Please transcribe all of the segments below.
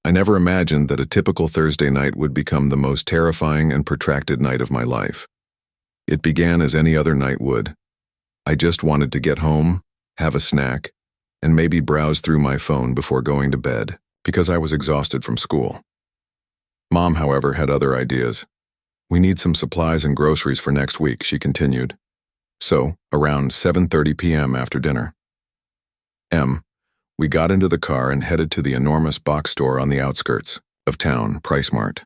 I never imagined that a typical Thursday night would become the most terrifying and protracted night of my life. It began as any other night would. I just wanted to get home, have a snack, and maybe browse through my phone before going to bed, because I was exhausted from school. Mom, however, had other ideas. "We need some supplies and groceries for next week," she continued. So, around 7:30 p.m. after dinner, we got into the car and headed to the enormous box store on the outskirts of town, PriceMart.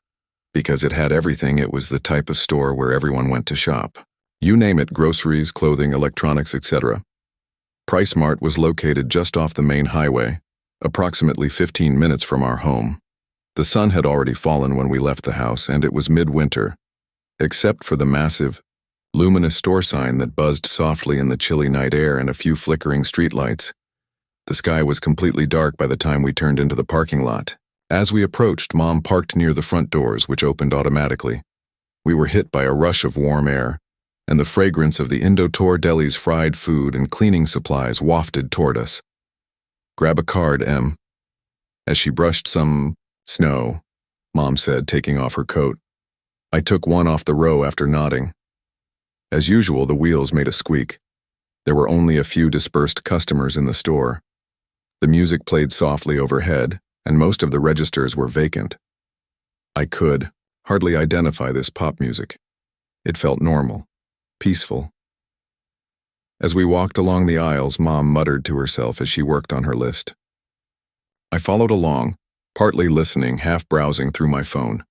Because it had everything, it was the type of store where everyone went to shop. You name it, groceries, clothing, electronics, etc. PriceMart was located just off the main highway, approximately 15 minutes from our home. The sun had already fallen when we left the house, and it was midwinter, except for the massive, luminous store sign that buzzed softly in the chilly night air and a few flickering streetlights. The sky was completely dark by the time we turned into the parking lot. As we approached, Mom parked near the front doors, which opened automatically. We were hit by a rush of warm air, and the fragrance of the Indotor Deli's fried food and cleaning supplies wafted toward us. "Grab a card, Em." As she brushed some snow, Mom said, taking off her coat. I took one off the row after nodding. As usual, the wheels made a squeak. There were only a few dispersed customers in the store. The music played softly overhead, and most of the registers were vacant. I could hardly identify this pop music. It felt normal, peaceful. As we walked along the aisles, Mom muttered to herself as she worked on her list. I followed along, partly listening, half browsing through my phone.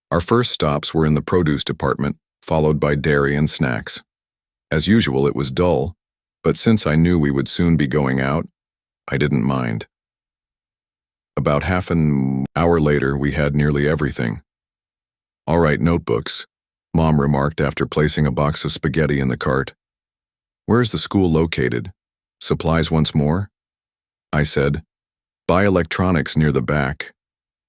Our first stops were in the produce department, followed by dairy and snacks. As usual, it was dull, but since I knew we would soon be going out, I didn't mind. About half an hour later, we had nearly everything. "All right, notebooks," Mom remarked after placing a box of spaghetti in the cart. "Where is the school located? Supplies once more?" I said. "Buy electronics near the back,"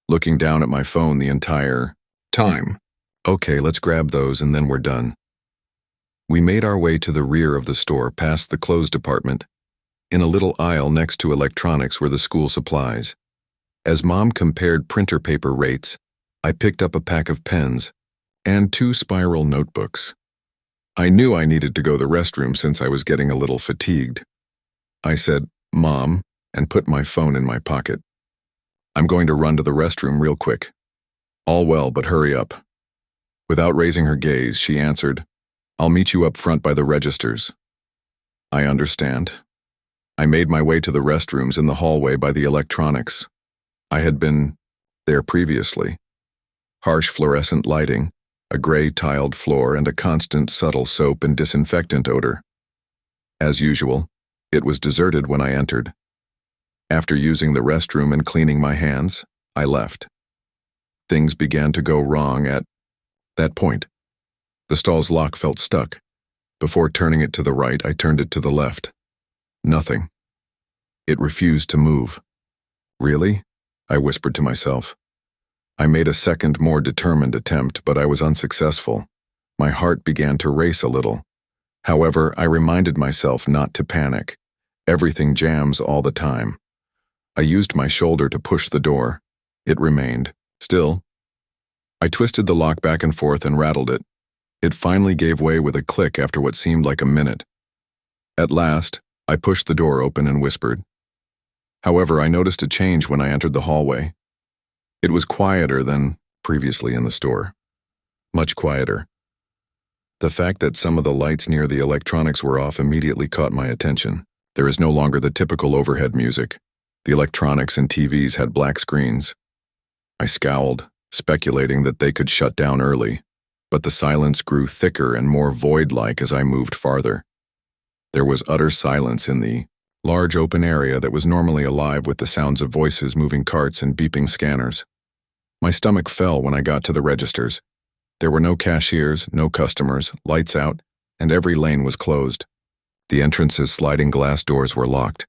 looking down at my phone the entire time. "Okay, let's grab those and then we're done." We made our way to the rear of the store, past the clothes department. In a little aisle next to electronics were the school supplies. As Mom compared printer paper rates, I picked up a pack of pens and 2 spiral notebooks. I knew I needed to go to the restroom since I was getting a little fatigued. I said, "Mom," and put my phone in my pocket. "I'm going to run to the restroom real quick." "All well, but hurry up." Without raising her gaze, she answered, "I'll meet you up front by the registers." "I understand." I made my way to the restrooms in the hallway by the electronics. I had been there previously. Harsh fluorescent lighting, a gray tiled floor, and a constant subtle soap and disinfectant odor. As usual, it was deserted when I entered. After using the restroom and cleaning my hands, I left. Things began to go wrong at that point. The stall's lock felt stuck. Before turning it to the right, I turned it to the left. Nothing. It refused to move. "Really?" I whispered to myself. I made a second, more determined attempt, but I was unsuccessful. My heart began to race a little. However, I reminded myself not to panic. Everything jams all the time. I used my shoulder to push the door. It remained still. I twisted the lock back and forth and rattled it. It finally gave way with a click after what seemed like a minute. At last, I pushed the door open and whispered. However, I noticed a change when I entered the hallway. It was quieter than previously in the store. Much quieter. The fact that some of the lights near the electronics were off immediately caught my attention. There is no longer the typical overhead music. The electronics and TVs had black screens. I scowled, speculating that they could shut down early, but the silence grew thicker and more void-like as I moved farther. There was utter silence in the large open area that was normally alive with the sounds of voices, moving carts, and beeping scanners. My stomach fell when I got to the registers. There were no cashiers, no customers, lights out, and every lane was closed. The entrance's sliding glass doors were locked.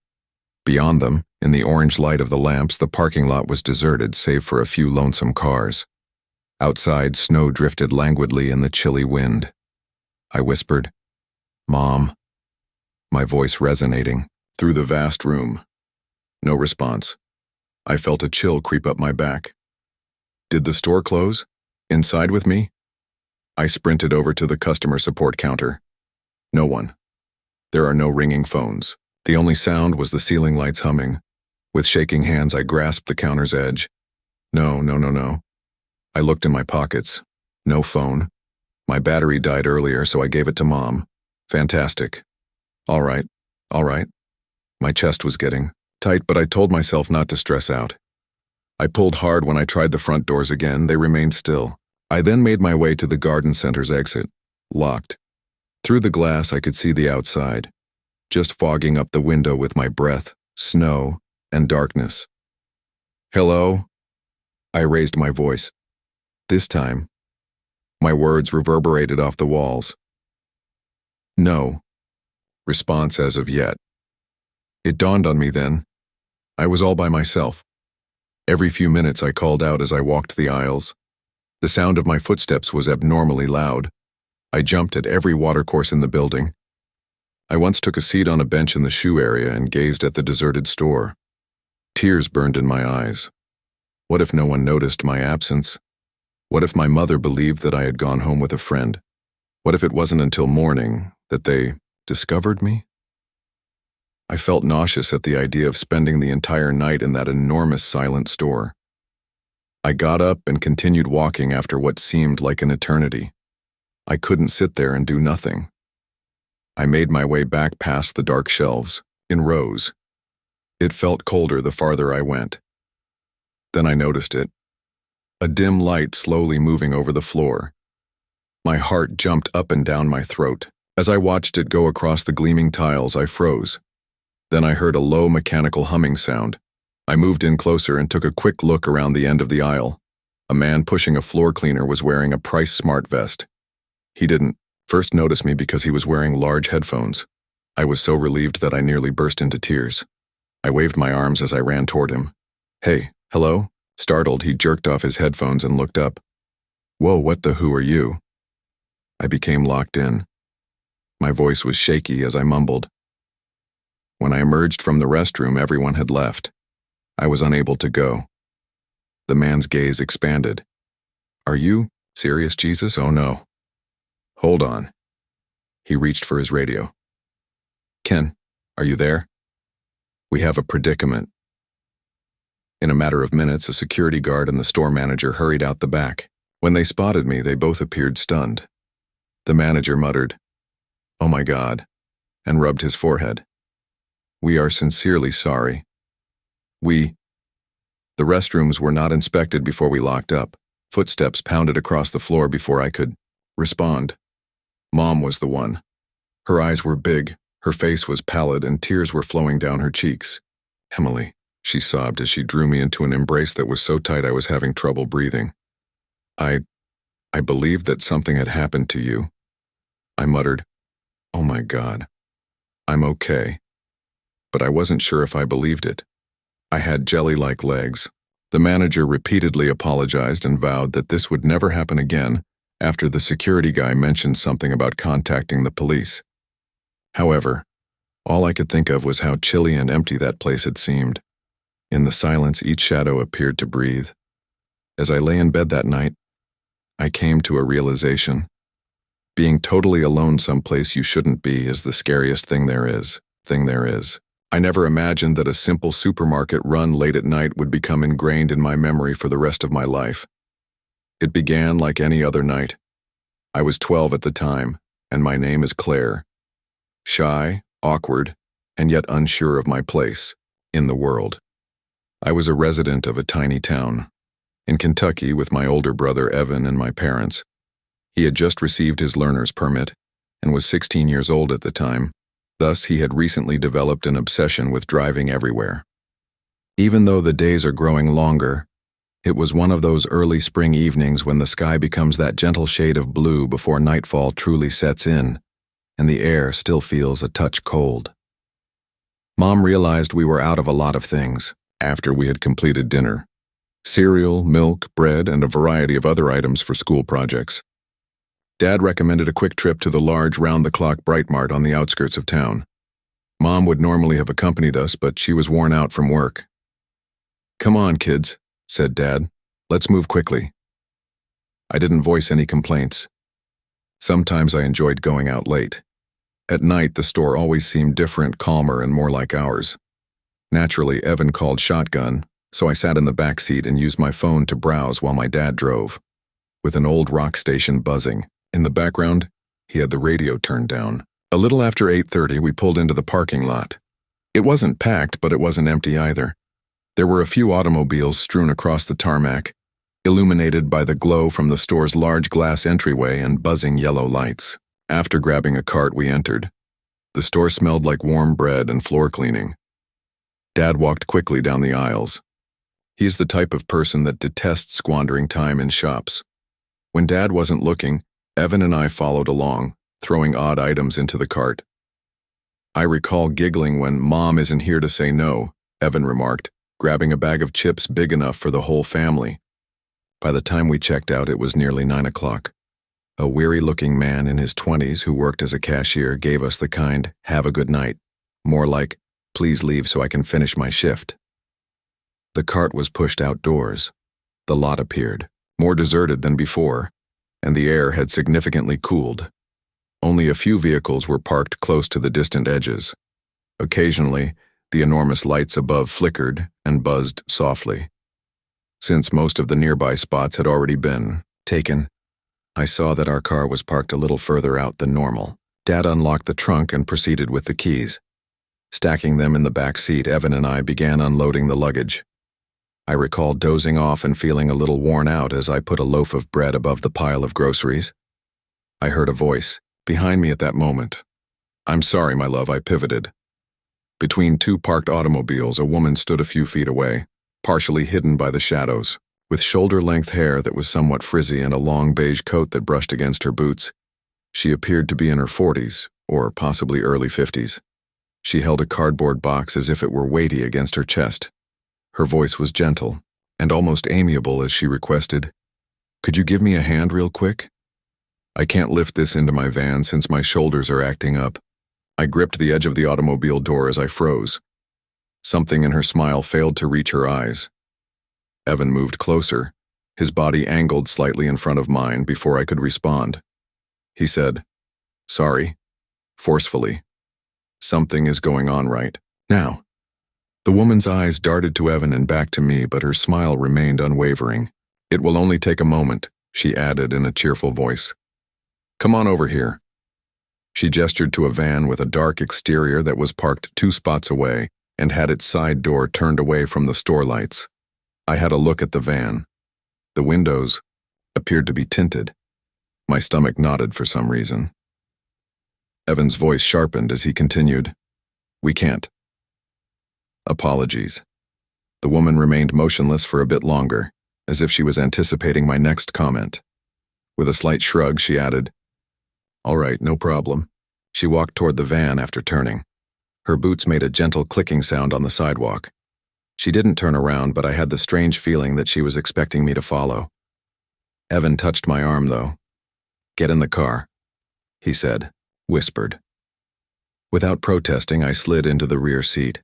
Beyond them, in the orange light of the lamps, the parking lot was deserted save for a few lonesome cars. Outside, snow drifted languidly in the chilly wind. I whispered, "Mom," my voice resonating through the vast room. No response. I felt a chill creep up my back. Did the store close? Inside with me? I sprinted over to the customer support counter. No one. There are no ringing phones. The only sound was the ceiling lights humming. With shaking hands, I grasped the counter's edge. No. I looked in my pockets. No phone. My battery died earlier, so I gave it to Mom. Fantastic. All right. My chest was getting tight, but I told myself not to stress out. I pulled hard when I tried the front doors again. They remained still. I then made my way to the garden center's exit. Locked. Through the glass, I could see the outside, just fogging up the window with my breath, snow, and darkness. Hello? I raised my voice. This time, my words reverberated off the walls. No. Response as of yet. It dawned on me then. I was all by myself. Every few minutes I called out as I walked the aisles. The sound of my footsteps was abnormally loud. I jumped at every watercourse in the building. I once took a seat on a bench in the shoe area and gazed at the deserted store. Tears burned in my eyes. What if no one noticed my absence? What if my mother believed that I had gone home with a friend? What if it wasn't until morning that they discovered me? I felt nauseous at the idea of spending the entire night in that enormous silent store. I got up and continued walking after what seemed like an eternity. I couldn't sit there and do nothing. I made my way back past the dark shelves, in rows. It felt colder the farther I went. Then I noticed it. A dim light slowly moving over the floor. My heart jumped up and down my throat. As I watched it go across the gleaming tiles, I froze. Then I heard a low mechanical humming sound. I moved in closer and took a quick look around the end of the aisle. A man pushing a floor cleaner was wearing a Price Smart vest. He didn't first notice me because he was wearing large headphones. I was so relieved that I nearly burst into tears. I waved my arms as I ran toward him. Hey, hello? Startled, he jerked off his headphones and looked up. Whoa, what the who are you? I became locked in. My voice was shaky as I mumbled. When I emerged from the restroom, everyone had left. I was unable to go. The man's gaze expanded. Are you serious, Jesus? Oh no. Hold on. He reached for his radio. Ken, are you there? We have a predicament. In a matter of minutes, a security guard and the store manager hurried out the back. When they spotted me, they both appeared stunned. The manager muttered, "Oh my God," and rubbed his forehead. "We are sincerely sorry. The restrooms were not inspected before we locked up. Footsteps pounded across the floor before I could respond. Mom was the one. Her eyes were big, her face was pallid, and tears were flowing down her cheeks. Emily, she sobbed as she drew me into an embrace that was so tight I was having trouble breathing. I believed that something had happened to you. I muttered, "Oh my God. I'm okay." But I wasn't sure if I believed it. I had jelly-like legs. The manager repeatedly apologized and vowed that this would never happen again after the security guy mentioned something about contacting the police. However, all I could think of was how chilly and empty that place had seemed. In the silence, each shadow appeared to breathe. As I lay in bed that night, I came to a realization. Being totally alone someplace you shouldn't be is the scariest thing there is. I never imagined that a simple supermarket run late at night would become ingrained in my memory for the rest of my life. It began like any other night. I was 12 at the time, and my name is Claire. Shy, awkward, and yet unsure of my place in the world. I was a resident of a tiny town in Kentucky with my older brother Evan and my parents. He had just received his learner's permit and was 16 years old at the time. Thus, he had recently developed an obsession with driving everywhere. Even though the days are growing longer, it was one of those early spring evenings when the sky becomes that gentle shade of blue before nightfall truly sets in, and the air still feels a touch cold. Mom realized we were out of a lot of things after we had completed dinner. Cereal, milk, bread, and a variety of other items for school projects. Dad recommended a quick trip to the large round-the-clock Bright Mart on the outskirts of town. Mom would normally have accompanied us, but she was worn out from work. "Come on, kids," said Dad. "Let's move quickly." I didn't voice any complaints. Sometimes I enjoyed going out late. At night, the store always seemed different, calmer, and more like ours. Naturally, Evan called shotgun, so I sat in the back seat and used my phone to browse while my dad drove. With an old rock station buzzing. In the background, he had the radio turned down. A little after 8:30, we pulled into the parking lot. It wasn't packed, but it wasn't empty either. There were a few automobiles strewn across the tarmac, illuminated by the glow from the store's large glass entryway and buzzing yellow lights. After grabbing a cart, we entered. The store smelled like warm bread and floor cleaning. Dad walked quickly down the aisles. He is the type of person that detests squandering time in shops. When Dad wasn't looking, Evan and I followed along, throwing odd items into the cart. "I recall giggling when Mom isn't here to say no," Evan remarked, grabbing a bag of chips big enough for the whole family. By the time we checked out, it was nearly 9 o'clock. A weary-looking man in his 20s who worked as a cashier gave us the kind, "Have a good night," more like, "Please leave so I can finish my shift." The cart was pushed outdoors. The lot appeared, more deserted than before, and the air had significantly cooled. Only a few vehicles were parked close to the distant edges. Occasionally, the enormous lights above flickered and buzzed softly. Since most of the nearby spots had already been taken, I saw that our car was parked a little further out than normal. Dad unlocked the trunk and proceeded with the keys. Stacking them in the back seat, Evan and I began unloading the luggage. I recall dozing off and feeling a little worn out as I put a loaf of bread above the pile of groceries. I heard a voice behind me at that moment. "I'm sorry, my love," I pivoted. Between two parked automobiles, a woman stood a few feet away, partially hidden by the shadows, with shoulder-length hair that was somewhat frizzy and a long beige coat that brushed against her boots. She appeared to be in her 40s, or possibly early 50s. She held a cardboard box as if it were weighty against her chest. Her voice was gentle and almost amiable as she requested, "Could you give me a hand real quick? I can't lift this into my van since my shoulders are acting up." I gripped the edge of the automobile door as I froze. Something in her smile failed to reach her eyes. Evan moved closer, his body angled slightly in front of mine before I could respond. He said, "Sorry," forcefully. "Something is going on right now." The woman's eyes darted to Evan and back to me, but her smile remained unwavering. "It will only take a moment," she added in a cheerful voice. "Come on over here." She gestured to a van with a dark exterior that was parked 2 spots away and had its side door turned away from the store lights. I had a look at the van. The windows appeared to be tinted. My stomach knotted for some reason. Evan's voice sharpened as he continued, "We can't." "Apologies." The woman remained motionless for a bit longer, as if she was anticipating my next comment. With a slight shrug, she added, "All right, no problem." She walked toward the van after turning. Her boots made a gentle clicking sound on the sidewalk. She didn't turn around, but I had the strange feeling that she was expecting me to follow. Evan touched my arm, though. "Get in the car," he said, whispered. Without protesting, I slid into the rear seat.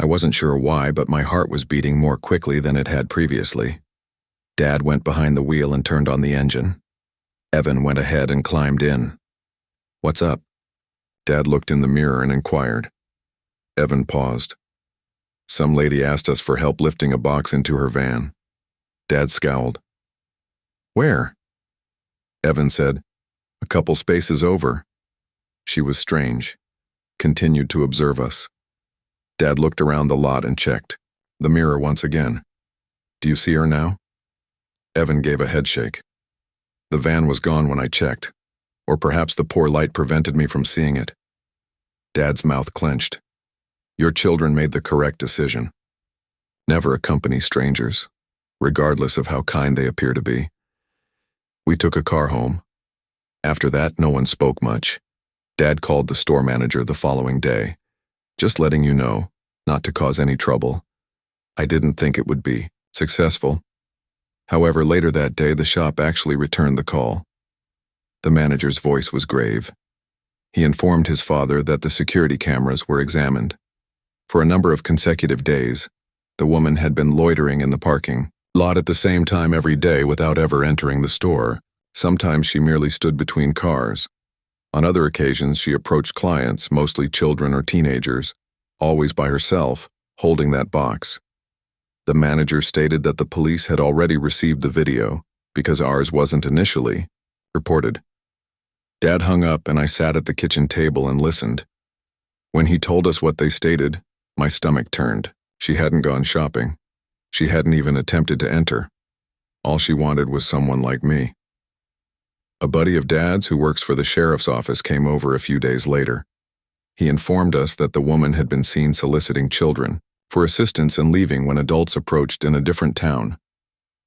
I wasn't sure why, but my heart was beating more quickly than it had previously. Dad went behind the wheel and turned on the engine. Evan went ahead and climbed in. "What's up?" Dad looked in the mirror and inquired. Evan paused. "Some lady asked us for help lifting a box into her van." Dad scowled. "Where?" Evan said, "A couple spaces over." She was strange, continued to observe us. Dad looked around the lot and checked the mirror once again. "Do you see her now?" Evan gave a headshake. "The van was gone when I checked, or perhaps the poor light prevented me from seeing it." Dad's mouth clenched. "Your children made the correct decision. Never accompany strangers, regardless of how kind they appear to be." We took a car home. After that, no one spoke much. Dad called the store manager the following day. "Just letting you know, not to cause any trouble. I didn't think it would be successful." However, later that day, the shop actually returned the call. The manager's voice was grave. He informed his father that the security cameras were examined. For a number of consecutive days, The woman had been loitering in the parking lot at the same time every day without ever entering the store. Sometimes she merely stood between cars. On other occasions, she approached clients, mostly children or teenagers, always by herself, holding that box. The manager stated that the police had already received the video, because ours wasn't initially reported. Dad hung up and I sat at the kitchen table and listened. When he told us what they stated, my stomach turned. She hadn't gone shopping. She hadn't even attempted to enter. All she wanted was someone like me. A buddy of Dad's who works for the sheriff's office came over a few days later. He informed us that the woman had been seen soliciting children for assistance and leaving when adults approached in a different town.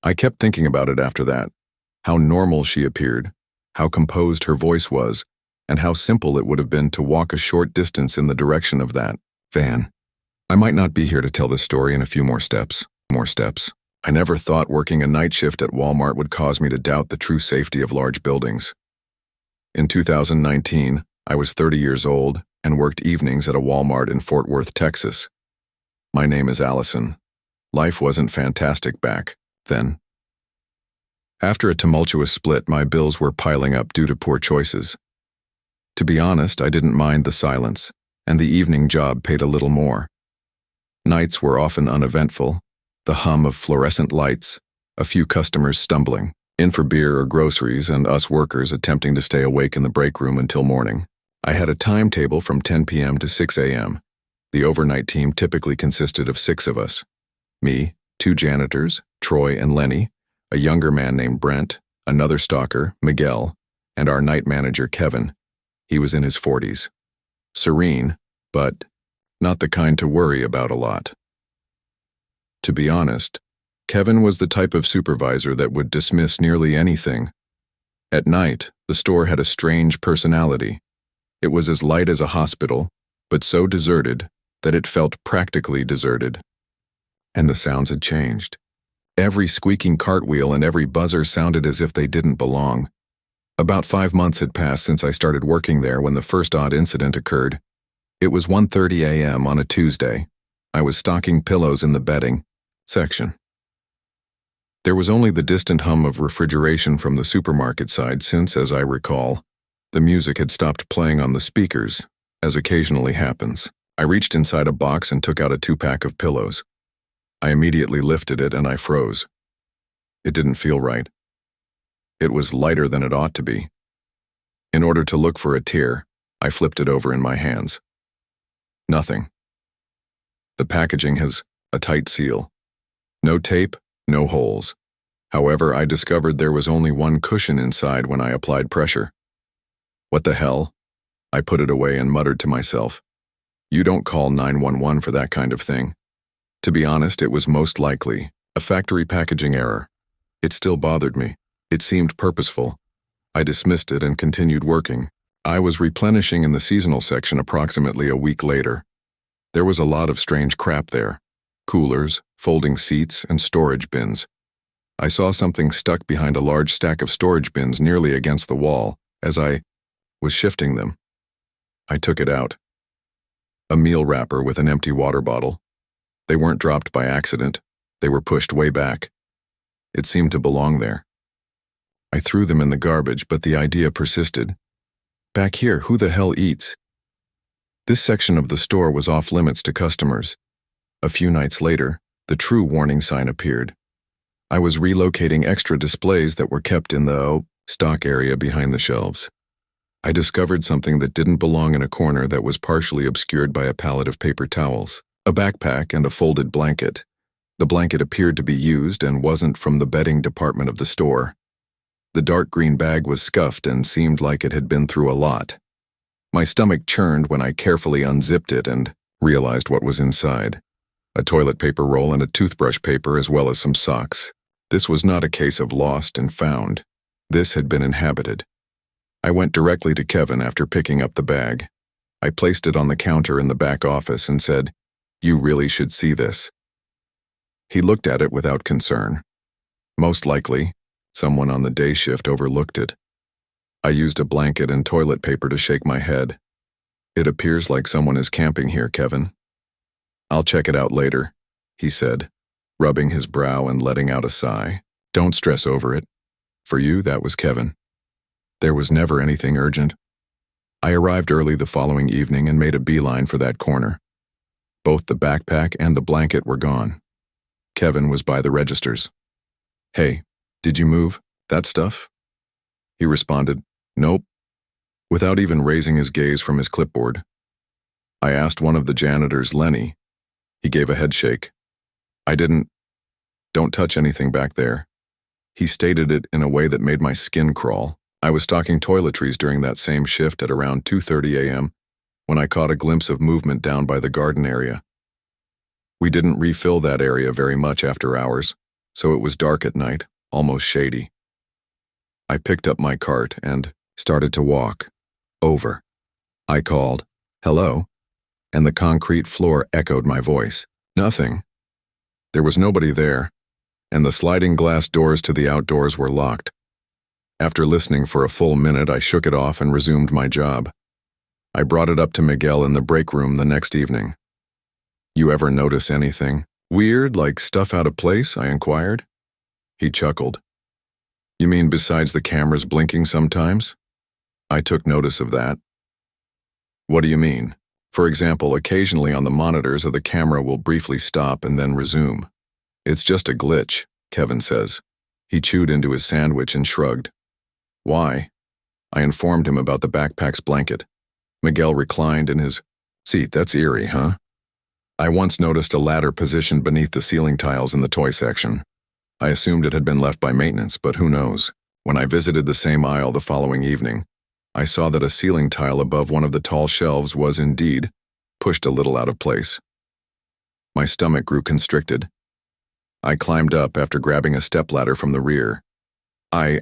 I kept thinking about it after that, how normal she appeared, how composed her voice was, and how simple it would have been to walk a short distance in the direction of that van. I might not be here to tell this story in a few more steps. I never thought working a night shift at Walmart would cause me to doubt the true safety of large buildings. In 2019, I was 30 years old and worked evenings at a Walmart in Fort Worth, Texas. My name is Allison. Life wasn't fantastic back then. After a tumultuous split, my bills were piling up due to poor choices. To be honest, I didn't mind the silence, and the evening job paid a little more. Nights were often uneventful, the hum of fluorescent lights, a few customers stumbling in for beer or groceries, and us workers attempting to stay awake in the break room until morning. I had a timetable from 10 p.m. to 6 a.m. The overnight team typically consisted of 6 of us. Me, 2 janitors, Troy and Lenny, a younger man named Brent, another stalker, Miguel, and our night manager, Kevin. He was in his 40s. Serene, but not the kind to worry about a lot. To be honest, Kevin was the type of supervisor that would dismiss nearly anything. At night, the store had a strange personality. It was as light as a hospital, but so deserted that it felt practically deserted. And the sounds had changed. Every squeaking cartwheel and every buzzer sounded as if they didn't belong. About 5 months had passed since I started working there when the first odd incident occurred. It was 1:30 a.m. on a Tuesday. I was stocking pillows in the bedding section. There was only the distant hum of refrigeration from the supermarket side since, as I recall, the music had stopped playing on the speakers, as occasionally happens. I reached inside a box and took out a 2-pack of pillows. I immediately lifted it and I froze. It didn't feel right. It was lighter than it ought to be. In order to look for a tear, I flipped it over in my hands. Nothing. The packaging has a tight seal. No tape, no holes. However, I discovered there was only one cushion inside when I applied pressure. What the hell? I put it away and muttered to myself. You don't call 911 for that kind of thing. To be honest, it was most likely a factory packaging error. It still bothered me. It seemed purposeful. I dismissed it and continued working. I was replenishing in the seasonal section approximately a week later. There was a lot of strange crap there. Coolers, folding seats, and storage bins. I saw something stuck behind a large stack of storage bins nearly against the wall as I was shifting them. I took it out. A meal wrapper with an empty water bottle. They weren't dropped by accident. They were pushed way back. It seemed to belong there. I threw them in the garbage, but the idea persisted. Back here, who the hell eats? This section of the store was off limits to customers. A few nights later, the true warning sign appeared. I was relocating extra displays that were kept in the stock area behind the shelves. I discovered something that didn't belong in a corner that was partially obscured by a pallet of paper towels, a backpack, and a folded blanket. The blanket appeared to be used and wasn't from the bedding department of the store. The dark green bag was scuffed and seemed like it had been through a lot. My stomach churned when I carefully unzipped it and realized what was inside. A toilet paper roll and a toothbrush paper as well as some socks. This was not a case of lost and found. This had been inhabited. I went directly to Kevin after picking up the bag. I placed it on the counter in the back office and said, "You really should see this." He looked at it without concern. Most likely, someone on the day shift overlooked it. I used a blanket and toilet paper to shake my head. "It appears like someone is camping here, Kevin." "I'll check it out later," he said, rubbing his brow and letting out a sigh. Don't stress over it. For you, that was Kevin. There was never anything urgent. I arrived early the following evening and made a beeline for that corner. Both the backpack and the blanket were gone. Kevin was by the registers. Hey, did you move that stuff? He responded, Nope, without even raising his gaze from his clipboard. I asked one of the janitors, Lenny. He gave a head shake. Don't touch anything back there. He stated it in a way that made my skin crawl. I was stocking toiletries during that same shift at around 2:30 a.m. when I caught a glimpse of movement down by the garden area. We didn't refill that area very much after hours, so it was dark at night, almost shady. I picked up my cart and started to walk. Over. I called, Hello, and the concrete floor echoed my voice. Nothing. There was nobody there, and the sliding glass doors to the outdoors were locked. After listening for a full minute, I shook it off and resumed my job. I brought it up to Miguel in the break room the next evening. You ever notice anything weird, like stuff out of place? I inquired. He chuckled. You mean besides the cameras blinking sometimes? I took notice of that. What do you mean? For example, occasionally on the monitors the camera will briefly stop and then resume. It's just a glitch, Kevin says. He chewed into his sandwich and shrugged. Why? I informed him about the backpack's blanket. Miguel reclined in his seat. That's eerie, huh? I once noticed a ladder positioned beneath the ceiling tiles in the toy section. I assumed it had been left by maintenance, but who knows? When I visited the same aisle the following evening, I saw that a ceiling tile above one of the tall shelves was indeed pushed a little out of place. My stomach grew constricted. I climbed up after grabbing a stepladder from the rear. I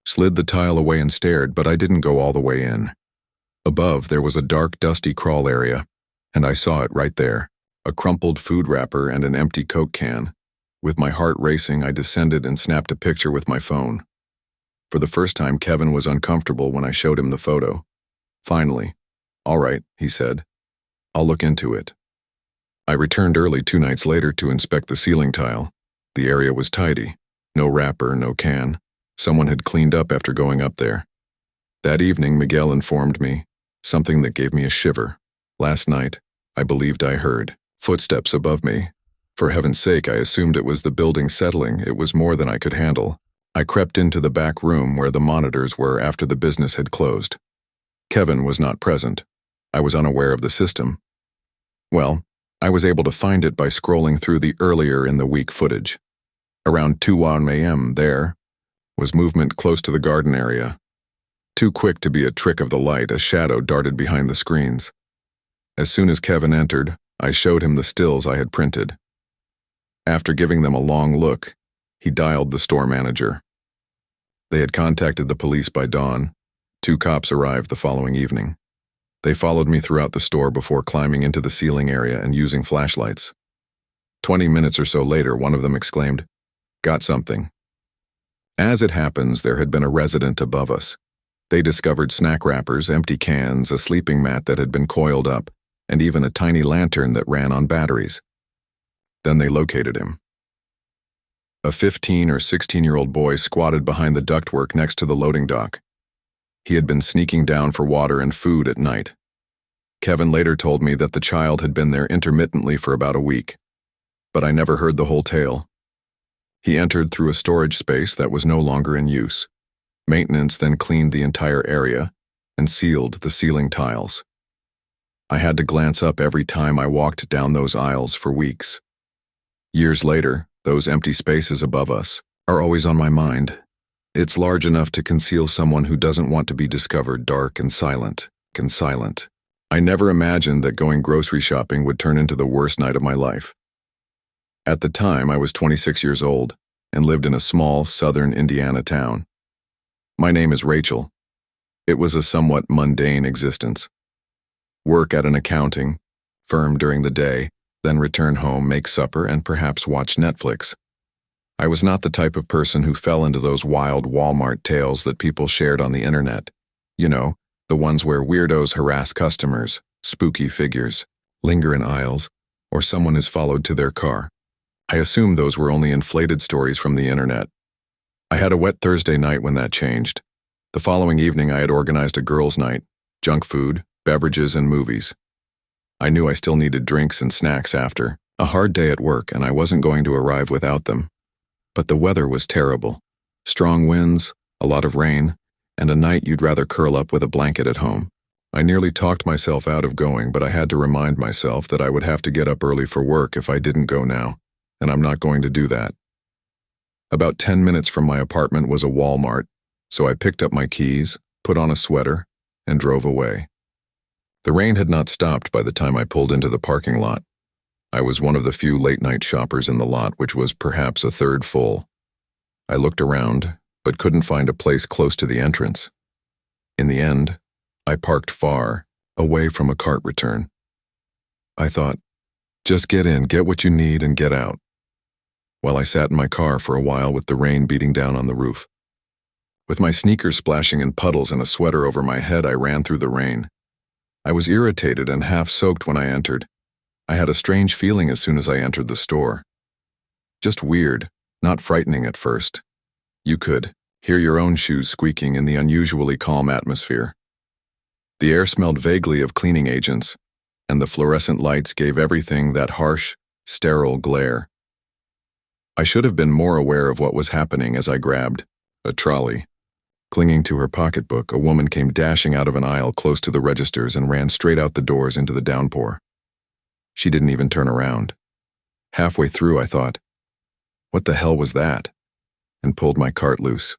slid the tile away and stared, but I didn't go all the way in. Above, there was a dark, dusty crawl area, and I saw it right there, a crumpled food wrapper and an empty Coke can. With my heart racing, I descended and snapped a picture with my phone. For the first time, Kevin was uncomfortable when I showed him the photo. Finally, all right, he said. I'll look into it. I returned early 2 nights later to inspect the ceiling tile. The area was tidy. No wrapper, no can. Someone had cleaned up after going up there. That evening, Miguel informed me, something that gave me a shiver. Last night, I believed I heard footsteps above me. For heaven's sake, I assumed it was the building settling. It was more than I could handle. I crept into the back room where the monitors were after the business had closed. Kevin was not present. I was unaware of the system. Well, I was able to find it by scrolling through the earlier in the week footage. Around 2:01 a.m. there was movement close to the garden area. Too quick to be a trick of the light, a shadow darted behind the screens. As soon as Kevin entered, I showed him the stills I had printed. After giving them a long look, he dialed the store manager. They had contacted the police by dawn. 2 cops arrived the following evening. They followed me throughout the store before climbing into the ceiling area and using flashlights. 20 minutes or so later, one of them exclaimed, "Got something." As it happens, there had been a resident above us. They discovered snack wrappers, empty cans, a sleeping mat that had been coiled up, and even a tiny lantern that ran on batteries. Then they located him. A 15 or 16-year-old boy squatted behind the ductwork next to the loading dock. He had been sneaking down for water and food at night. Kevin later told me that the child had been there intermittently for about a week, but I never heard the whole tale. He entered through a storage space that was no longer in use. Maintenance then cleaned the entire area and sealed the ceiling tiles. I had to glance up every time I walked down those aisles for weeks. Years later, those empty spaces above us are always on my mind. It's large enough to conceal someone who doesn't want to be discovered, dark and silent. I never imagined that going grocery shopping would turn into the worst night of my life. At the time, I was 26 years old and lived in a small southern Indiana town. My name is Rachel. It was a somewhat mundane existence. Work at an accounting firm during the day, then return home, make supper, and perhaps watch Netflix. I was not the type of person who fell into those wild Walmart tales that people shared on the internet. You know, the ones where weirdos harass customers, spooky figures, linger in aisles, or someone is followed to their car. I assumed those were only inflated stories from the internet. I had a wet Thursday night when that changed. The following evening I had organized a girls' night, junk food, beverages, and movies. I knew I still needed drinks and snacks after a hard day at work, and I wasn't going to arrive without them. But the weather was terrible. Strong winds, a lot of rain, and a night you'd rather curl up with a blanket at home. I nearly talked myself out of going, but I had to remind myself that I would have to get up early for work if I didn't go now, and I'm not going to do that. About 10 minutes from my apartment was a Walmart, so I picked up my keys, put on a sweater, and drove away. The rain had not stopped by the time I pulled into the parking lot. I was one of the few late-night shoppers in the lot, which was perhaps a third full. I looked around, but couldn't find a place close to the entrance. In the end, I parked far, away from a cart return. I thought, just get in, get what you need, and get out. While I sat in my car for a while with the rain beating down on the roof. With my sneakers splashing in puddles and a sweater over my head, I ran through the rain. I was irritated and half-soaked when I entered. I had a strange feeling as soon as I entered the store. Just weird, not frightening at first. You could hear your own shoes squeaking in the unusually calm atmosphere. The air smelled vaguely of cleaning agents, and the fluorescent lights gave everything that harsh, sterile glare. I should have been more aware of what was happening as I grabbed a trolley. Clinging to her pocketbook, a woman came dashing out of an aisle close to the registers and ran straight out the doors into the downpour. She didn't even turn around. Halfway through, I thought, what the hell was that? And pulled my cart loose.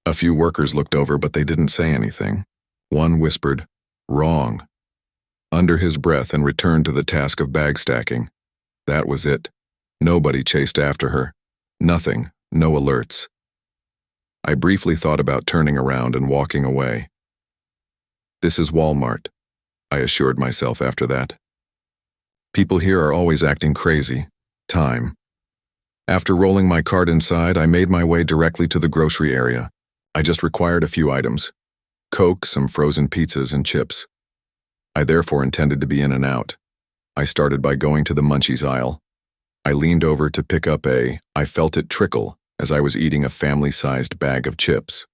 A few workers looked over, but they didn't say anything. One whispered, "Wrong," under his breath and returned to the task of bag stacking. That was it. Nobody chased after her. Nothing, no alerts. I briefly thought about turning around and walking away. This is Walmart, I assured myself after that. People here are always acting crazy. Time. After rolling my cart inside, I made my way directly to the grocery area. I just required a few items. Coke, some frozen pizzas, and chips. I therefore intended to be in and out. I started by going to the munchies aisle. I leaned over to pick up I felt it trickle as I was eating a family-sized bag of chips.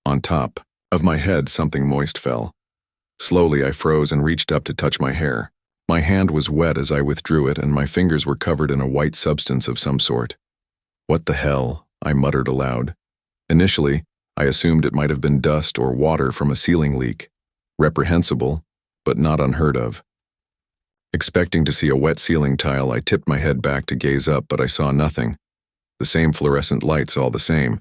On top of my head, something moist fell. Slowly, I froze and reached up to touch my hair. My hand was wet as I withdrew it, and my fingers were covered in a white substance of some sort. What the hell? I muttered aloud. Initially, I assumed it might have been dust or water from a ceiling leak. Reprehensible, but not unheard of. Expecting to see a wet ceiling tile, I tipped my head back to gaze up, but I saw nothing. The same fluorescent lights all the same.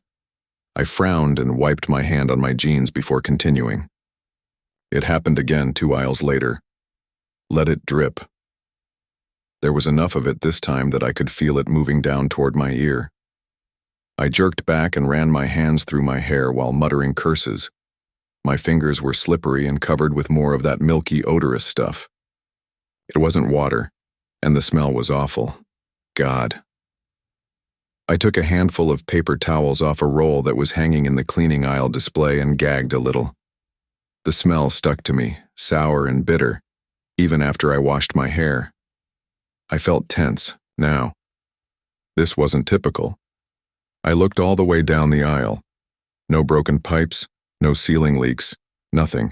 I frowned and wiped my hand on my jeans before continuing. It happened again 2 aisles later. Let it drip. There was enough of it this time that I could feel it moving down toward my ear. I jerked back and ran my hands through my hair while muttering curses. My fingers were slippery and covered with more of that milky, odorous stuff. It wasn't water, and the smell was awful. God. I took a handful of paper towels off a roll that was hanging in the cleaning aisle display and gagged a little. The smell stuck to me, sour and bitter, even after I washed my hair. I felt tense, now. This wasn't typical. I looked all the way down the aisle. No broken pipes, no ceiling leaks, nothing.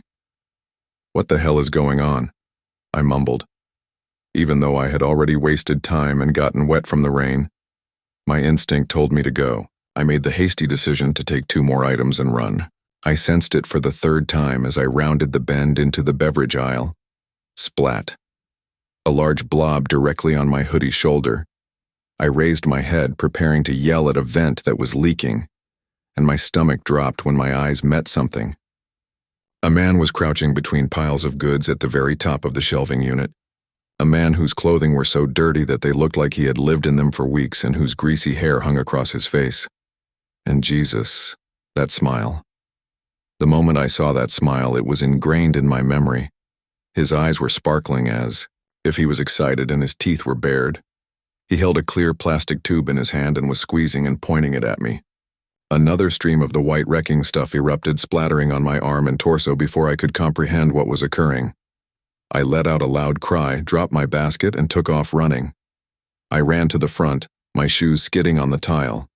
What the hell is going on? I mumbled. Even though I had already wasted time and gotten wet from the rain, my instinct told me to go. I made the hasty decision to take 2 more items and run. I sensed it for the 3rd time as I rounded the bend into the beverage aisle. Splat. A large blob directly on my hoodie shoulder. I raised my head, preparing to yell at a vent that was leaking, and my stomach dropped when my eyes met something. A man was crouching between piles of goods at the very top of the shelving unit. A man whose clothing were so dirty that they looked like he had lived in them for weeks and whose greasy hair hung across his face. And Jesus, that smile. The moment I saw that smile, it was ingrained in my memory. His eyes were sparkling as if he was excited and his teeth were bared. He held a clear plastic tube in his hand and was squeezing and pointing it at me. Another stream of the white wrecking stuff erupted, splattering on my arm and torso before I could comprehend what was occurring. I let out a loud cry, dropped my basket, and took off running. I ran to the front, my shoes skidding on the tile.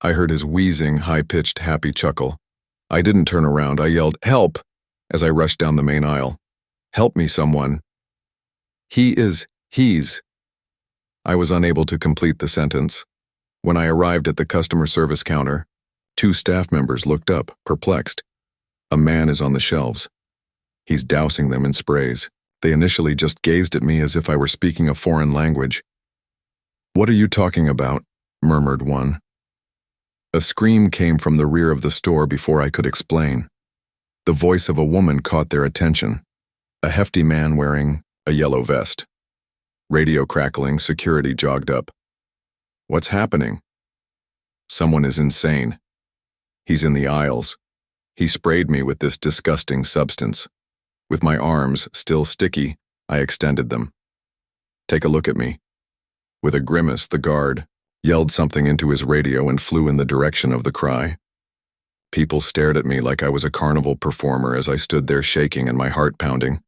I heard his wheezing, high-pitched, happy chuckle. I didn't turn around. I yelled, "Help!" as I rushed down the main aisle. "Help me, someone." He's. I was unable to complete the sentence. When I arrived at the customer service counter, 2 staff members looked up, perplexed. A man is on the shelves. He's dousing them in sprays. They initially just gazed at me as if I were speaking a foreign language. "What are you talking about?" murmured one. A scream came from the rear of the store before I could explain. The voice of a woman caught their attention. A hefty man wearing a yellow vest. Radio crackling, security jogged up. "What's happening?" "Someone is insane. He's in the aisles." He sprayed me with this disgusting substance. With my arms still sticky, I extended them. "Take a look at me." With a grimace, the guard yelled something into his radio and flew in the direction of the cry. People stared at me like I was a carnival performer as I stood there shaking and my heart pounding.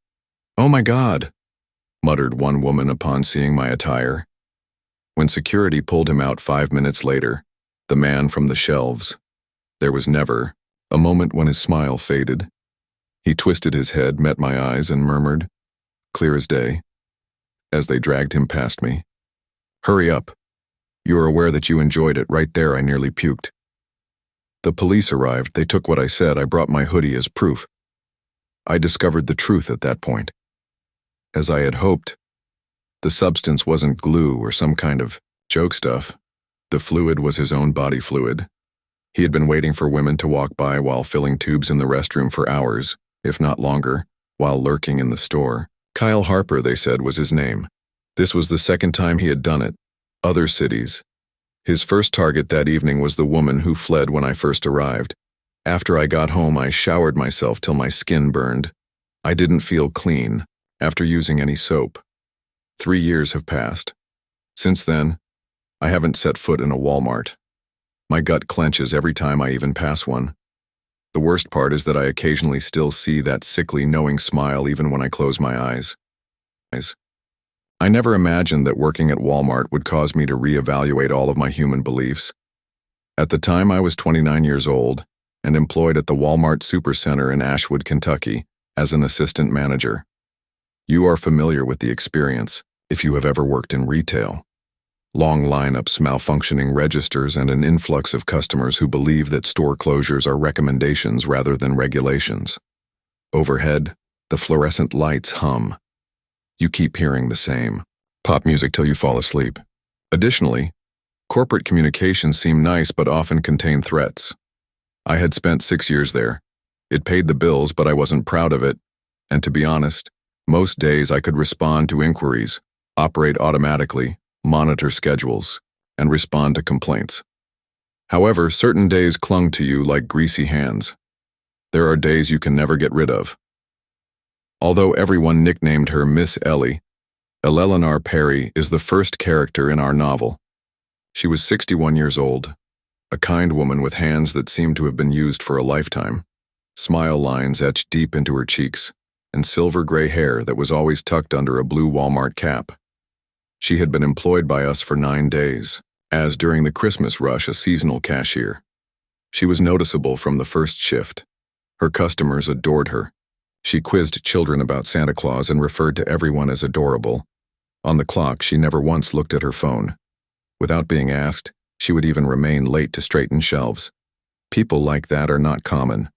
"Oh my God," muttered one woman upon seeing my attire. When security pulled him out 5 minutes later, the man from the shelves, there was never a moment when his smile faded. He twisted his head, met my eyes, and murmured, clear as day, as they dragged him past me, "Hurry up. You are aware that you enjoyed it. Right there I nearly puked." The police arrived. They took what I said. I brought my hoodie as proof. I discovered the truth at that point. As I had hoped, the substance wasn't glue or some kind of joke stuff. The fluid was his own body fluid. He had been waiting for women to walk by while filling tubes in the restroom for hours, if not longer, while lurking in the store. Kyle Harper, they said, was his name. This was the second time he had done it. Other cities. His first target that evening was the woman who fled when I first arrived. After I got home, I showered myself till my skin burned. I didn't feel clean after using any soap. 3 years have passed. Since then, I haven't set foot in a Walmart. My gut clenches every time I even pass one. The worst part is that I occasionally still see that sickly, knowing smile even when I close my eyes. I never imagined that working at Walmart would cause me to reevaluate all of my human beliefs. At the time, I was 29 years old and employed at the Walmart Supercenter in Ashwood, Kentucky, as an assistant manager. You are familiar with the experience if you have ever worked in retail. Long lineups, malfunctioning registers, and an influx of customers who believe that store closures are recommendations rather than regulations. Overhead, the fluorescent lights hum. You keep hearing the same pop music till you fall asleep. Additionally, corporate communications seem nice but often contain threats. I had spent 6 years there. It paid the bills, but I wasn't proud of it, and to be honest, most days I could respond to inquiries, operate automatically, monitor schedules, and respond to complaints. However, certain days clung to you like greasy hands. There are days you can never get rid of. Although everyone nicknamed her Miss Ellie, Eleanor Perry is the first character in our novel. She was 61 years old, a kind woman with hands that seemed to have been used for a lifetime, smile lines etched deep into her cheeks, and silver gray hair that was always tucked under a blue Walmart cap. She had been employed by us for 9 days, as during the Christmas rush a seasonal cashier. She was noticeable from the first shift. Her customers adored her. She quizzed children about Santa Claus and referred to everyone as adorable. On the clock, she never once looked at her phone. Without being asked, she would even remain late to straighten shelves. People like that are not common.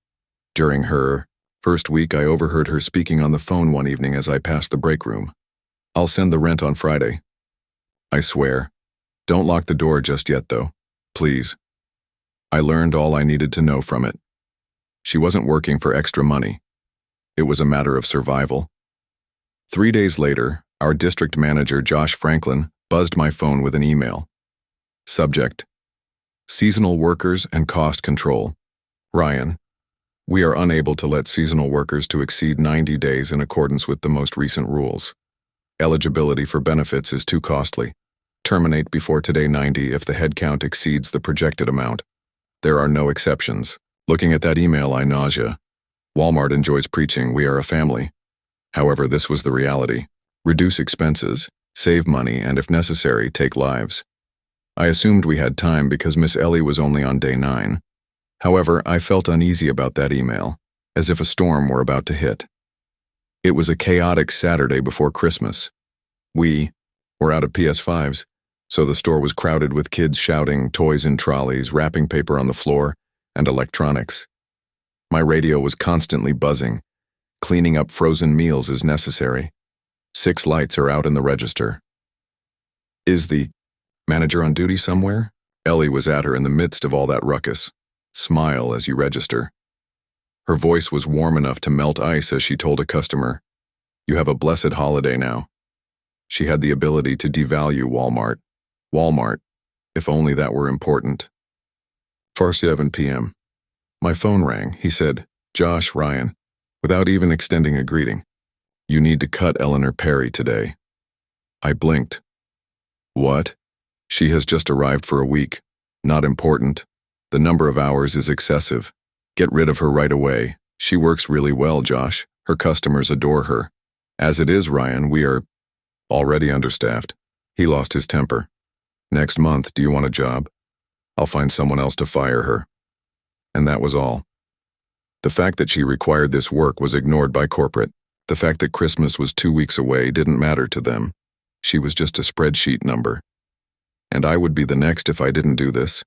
During her first week, I overheard her speaking on the phone one evening as I passed the break room. "I'll send the rent on Friday. I swear. Don't lock the door just yet, though. Please." I learned all I needed to know from it. She wasn't working for extra money. It was a matter of survival. 3 days later, our district manager, Josh Franklin, buzzed my phone with an email. Subject: Seasonal workers and cost control. Ryan, we are unable to let seasonal workers to exceed 90 days in accordance with the most recent rules. Eligibility for benefits is too costly. Terminate before today 90 if the headcount exceeds the projected amount. There are no exceptions. Looking at that email, I nausea. Walmart enjoys preaching, "We are a family." However, this was the reality. Reduce expenses, save money, and if necessary, take lives. I assumed we had time because Miss Ellie was only on day 9. However, I felt uneasy about that email, as if a storm were about to hit. It was a chaotic Saturday before Christmas. We were out of PS5s, so the store was crowded with kids shouting, toys in trolleys, wrapping paper on the floor, and electronics. My radio was constantly buzzing. Cleaning up frozen meals is necessary. 6 lights are out in the register. Is the manager on duty somewhere? Ellie was at her in the midst of all that ruckus. Smile as you register. Her voice was warm enough to melt ice as she told a customer, "You have a blessed holiday now." She had the ability to devalue Walmart. Walmart, if only that were important. 4:07 p.m. My phone rang. He said, "Josh, Ryan," without even extending a greeting. "You need to cut Eleanor Perry today." I blinked. What? She has just arrived for a week. Not important. The number of hours is excessive. Get rid of her right away. She works really well, Josh. Her customers adore her. As it is, Ryan, we are already understaffed. He lost his temper. Next month, do you want a job? I'll find someone else to fire her. And that was all. The fact that she required this work was ignored by corporate. The fact that Christmas was 2 weeks away didn't matter to them. She was just a spreadsheet number. And I would be the next if I didn't do this.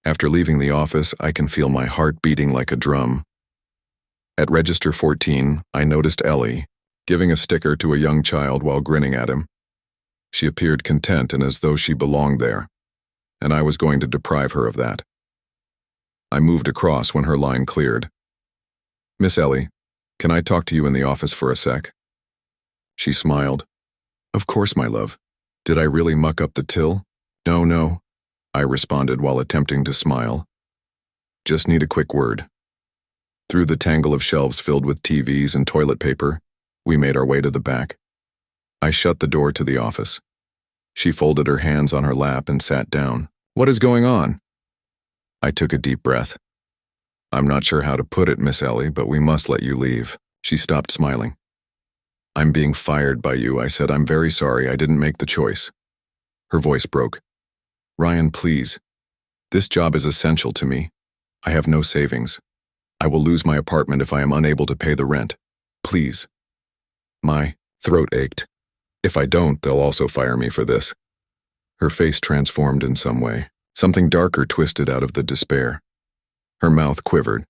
After leaving the office, I can feel my heart beating like a drum. At register 14, I noticed Ellie, giving a sticker to a young child while grinning at him. She appeared content and as though she belonged there, and I was going to deprive her of that. I moved across when her line cleared. "Miss Ellie, can I talk to you in the office for a sec?" She smiled. "Of course, my love. Did I really muck up the till?" No, I responded while attempting to smile. "Just need a quick word." Through the tangle of shelves filled with TVs and toilet paper, we made our way to the back. I shut the door to the office. She folded her hands on her lap and sat down. "What is going on?" I took a deep breath. "I'm not sure how to put it, Miss Ellie, but we must let you leave." She stopped smiling. "I'm being fired by you," I said. "I'm very sorry. I didn't make the choice." Her voice broke. "Ryan, please. This job is essential to me. I have no savings. I will lose my apartment if I am unable to pay the rent. Please." My throat ached. If I don't, they'll also fire me for this. Her face transformed in some way. Something darker twisted out of the despair. Her mouth quivered.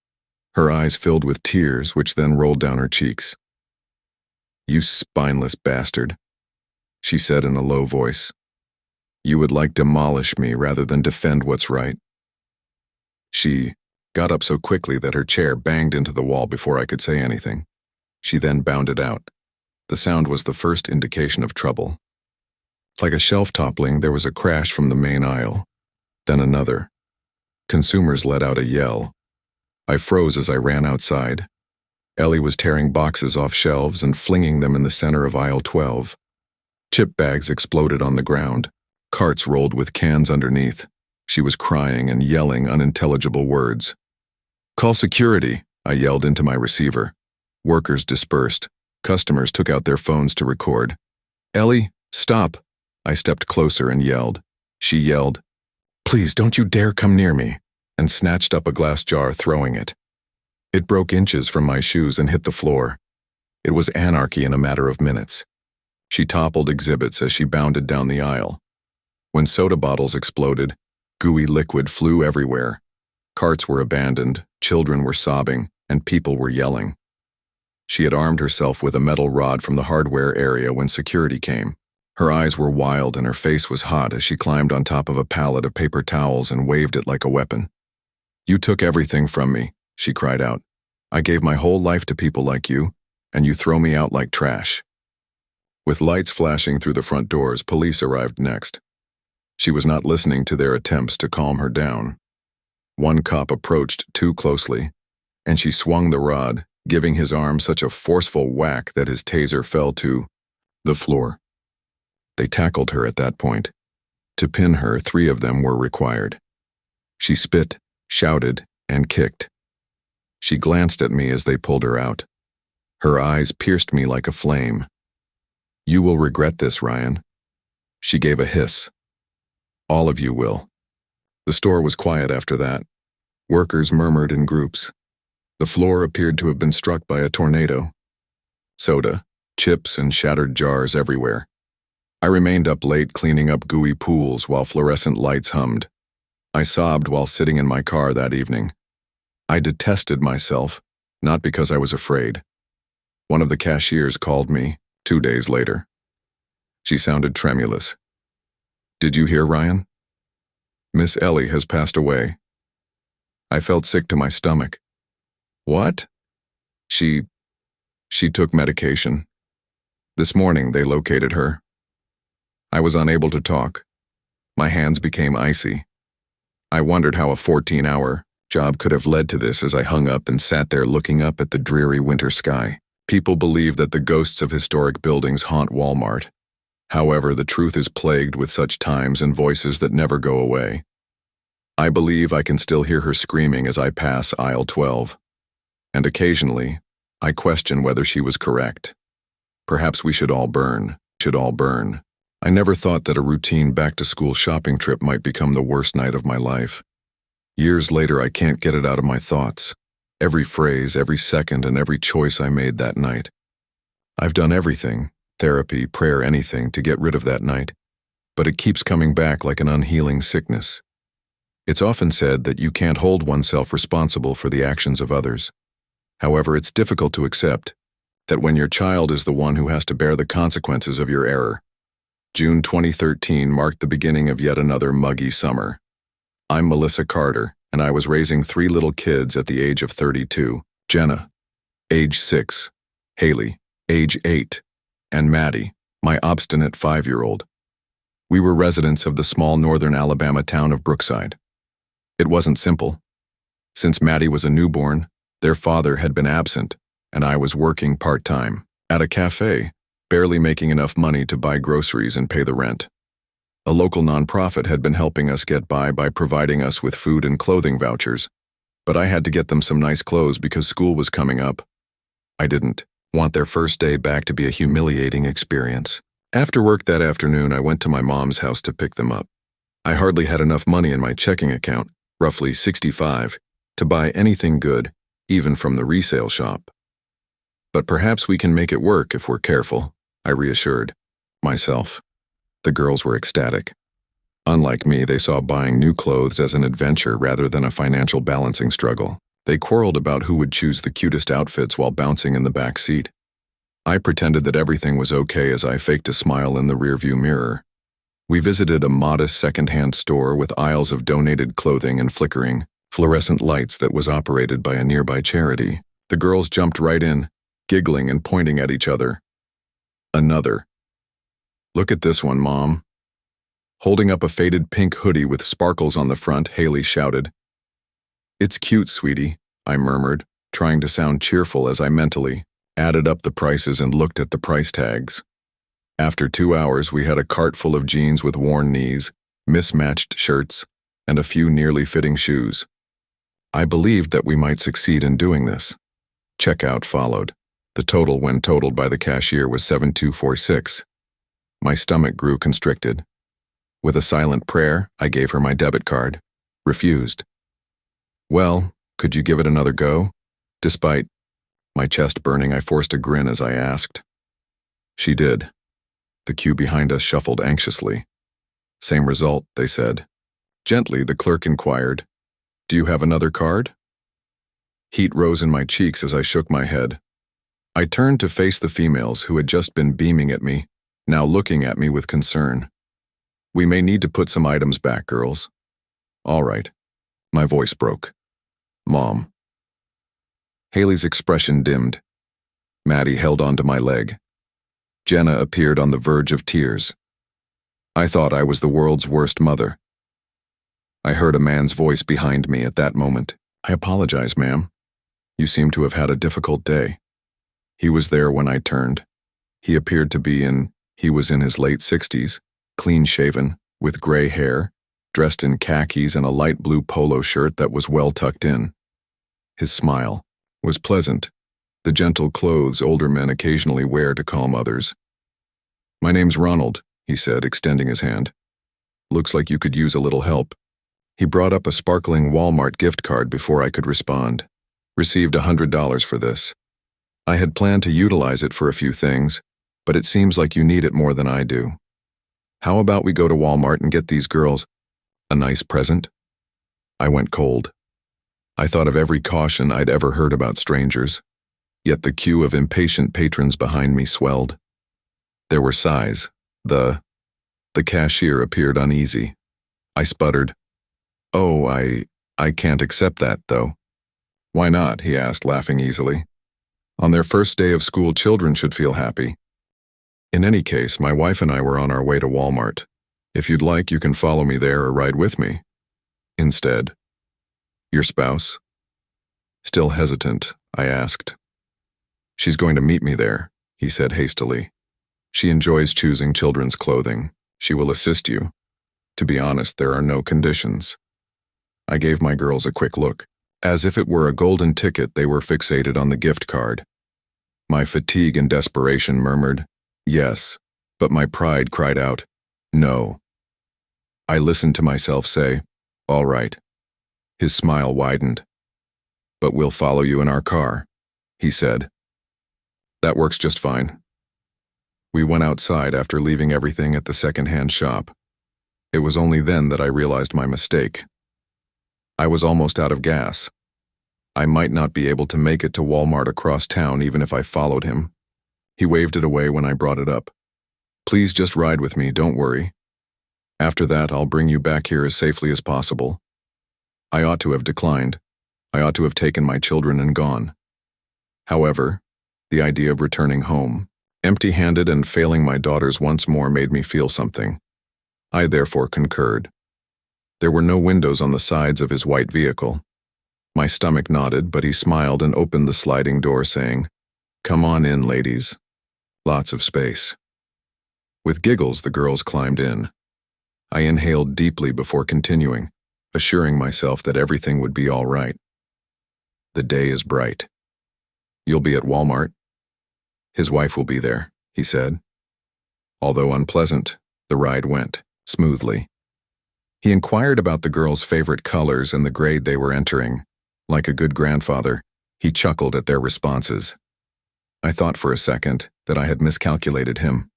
Her eyes filled with tears, which then rolled down her cheeks. "You spineless bastard," she said in a low voice. "You would like demolish me rather than defend what's right." She got up so quickly that her chair banged into the wall before I could say anything. She then bounded out. The sound was the first indication of trouble. Like a shelf toppling, there was a crash from the main aisle. Then another. Consumers let out a yell. I froze as I ran outside. Ellie was tearing boxes off shelves and flinging them in the center of aisle 12. Chip bags exploded on the ground. Carts rolled with cans underneath. She was crying and yelling unintelligible words. "Call security," I yelled into my receiver. Workers dispersed. Customers took out their phones to record. "Ellie, stop." I stepped closer and yelled. She yelled, "Please don't you dare come near me," and snatched up a glass jar, throwing it. It broke inches from my shoes and hit the floor. It was anarchy in a matter of minutes. She toppled exhibits as she bounded down the aisle. When soda bottles exploded, gooey liquid flew everywhere. Carts were abandoned, children were sobbing, and people were yelling. She had armed herself with a metal rod from the hardware area when security came. Her eyes were wild and her face was hot as she climbed on top of a pallet of paper towels and waved it like a weapon. "You took everything from me," she cried out. "I gave my whole life to people like you, and you throw me out like trash." With lights flashing through the front doors, police arrived next. She was not listening to their attempts to calm her down. One cop approached too closely, and she swung the rod, giving his arm such a forceful whack that his taser fell to the floor. They tackled her at that point. To pin her, 3 of them were required. She spit, shouted, and kicked. She glanced at me as they pulled her out. Her eyes pierced me like a flame. "You will regret this, Ryan. She gave a hiss. All of you will. The store was quiet after that. Workers murmured in groups. The floor appeared to have been struck by a tornado. Soda, chips, and shattered jars everywhere. I remained up late cleaning up gooey pools while fluorescent lights hummed. I sobbed while sitting in my car that evening. I detested myself, not because I was afraid. One of the cashiers called me 2 days later. She sounded tremulous. Did you hear, Ryan? Miss Ellie has passed away. I felt sick to my stomach. What? She took medication. This morning they located her. I was unable to talk. My hands became icy. I wondered how a 14-hour job could have led to this as I hung up and sat there looking up at the dreary winter sky. People believe that the ghosts of historic buildings haunt Walmart. However, the truth is plagued with such times and voices that never go away. I believe I can still hear her screaming as I pass aisle 12. And occasionally, I question whether she was correct. Perhaps we should all burn. I never thought that a routine back-to-school shopping trip might become the worst night of my life. Years later, I can't get it out of my thoughts. Every phrase, every second, and every choice I made that night. I've done everything, therapy, prayer, anything, to get rid of that night. But it keeps coming back like an unhealing sickness. It's often said that you can't hold oneself responsible for the actions of others. However, it's difficult to accept that when your child is the one who has to bear the consequences of your error. June 2013 marked the beginning of yet another muggy summer. I'm Melissa Carter, and I was raising 3 little kids at the age of 32. Jenna, age 6, Haley, age 8, and Maddie, my obstinate 5-year-old. We were residents of the small northern Alabama town of Brookside. It wasn't simple. Since Maddie was a newborn, their father had been absent, and I was working part-time at a cafe, barely making enough money to buy groceries and pay the rent. A local nonprofit had been helping us get by providing us with food and clothing vouchers, but I had to get them some nice clothes because school was coming up. I didn't want their first day back to be a humiliating experience. After work that afternoon, I went to my mom's house to pick them up. I hardly had enough money in my checking account, roughly $65, to buy anything good, even from the resale shop. But perhaps we can make it work if we're careful, I reassured myself. The girls were ecstatic. Unlike me, they saw buying new clothes as an adventure rather than a financial balancing struggle. They quarreled about who would choose the cutest outfits while bouncing in the back seat. I pretended that everything was okay as I faked a smile in the rearview mirror. We visited a modest second-hand store with aisles of donated clothing and flickering, fluorescent lights that was operated by a nearby charity. The girls jumped right in, giggling and pointing at each other. Another. Look at this one, Mom. Holding up a faded pink hoodie with sparkles on the front, Haley shouted. It's cute, sweetie, I murmured, trying to sound cheerful as I mentally added up the prices and looked at the price tags. After 2 hours, we had a cart full of jeans with worn knees, mismatched shirts, and a few nearly fitting shoes. I believed that we might succeed in doing this. Checkout followed. The total when totaled by the cashier was $7,246. My stomach grew constricted. With a silent prayer, I gave her my debit card. Refused. Well, could you give it another go? Despite my chest burning, I forced a grin as I asked. She did. The queue behind us shuffled anxiously. Same result, they said. Gently, the clerk inquired, Do you have another card? Heat rose in my cheeks as I shook my head. I turned to face the females who had just been beaming at me, now looking at me with concern. We may need to put some items back, girls. All right. My voice broke. Mom. Haley's expression dimmed. Maddie held onto my leg. Jenna appeared on the verge of tears. I thought I was the world's worst mother. I heard a man's voice behind me at that moment. I apologize, ma'am. You seem to have had a difficult day. He was there when I turned. He appeared to be he was in his late 60s, clean-shaven, with gray hair, dressed in khakis and a light blue polo shirt that was well tucked in. His smile was pleasant, the gentle clothes older men occasionally wear to calm others. My name's Ronald, he said, extending his hand. Looks like you could use a little help. He brought up a sparkling Walmart gift card before I could respond. Received $100 for this. I had planned to utilize it for a few things, but it seems like you need it more than I do. How about we go to Walmart and get these girls a nice present? I went cold. I thought of every caution I'd ever heard about strangers, yet the queue of impatient patrons behind me swelled. There were sighs. The cashier appeared uneasy. I sputtered. Oh, I can't accept that, though. Why not? He asked, laughing easily. On their first day of school, children should feel happy. In any case, my wife and I were on our way to Walmart. If you'd like, you can follow me there or ride with me. Instead. Your spouse? Still hesitant, I asked. She's going to meet me there, he said hastily. She enjoys choosing children's clothing. She will assist you. To be honest, there are no conditions. I gave my girls a quick look. As if it were a golden ticket, they were fixated on the gift card. My fatigue and desperation murmured, yes, but my pride cried out, no. I listened to myself say, all right. His smile widened. But we'll follow you in our car, he said. That works just fine. We went outside after leaving everything at the second-hand shop. It was only then that I realized my mistake. I was almost out of gas. I might not be able to make it to Walmart across town even if I followed him. He waved it away when I brought it up. Please just ride with me, don't worry. After that, I'll bring you back here as safely as possible. I ought to have declined. I ought to have taken my children and gone. However, the idea of returning home, empty-handed and failing my daughters once more, made me feel something. I therefore concurred. There were no windows on the sides of his white vehicle. My stomach nodded, but he smiled and opened the sliding door, saying, "Come on in, ladies. Lots of space." With giggles, the girls climbed in. I inhaled deeply before continuing, assuring myself that everything would be all right. The day is bright. You'll be at Walmart? His wife will be there, he said. Although unpleasant, the ride went smoothly. He inquired about the girls' favorite colors and the grade they were entering. Like a good grandfather, he chuckled at their responses. I thought for a second that I had miscalculated him.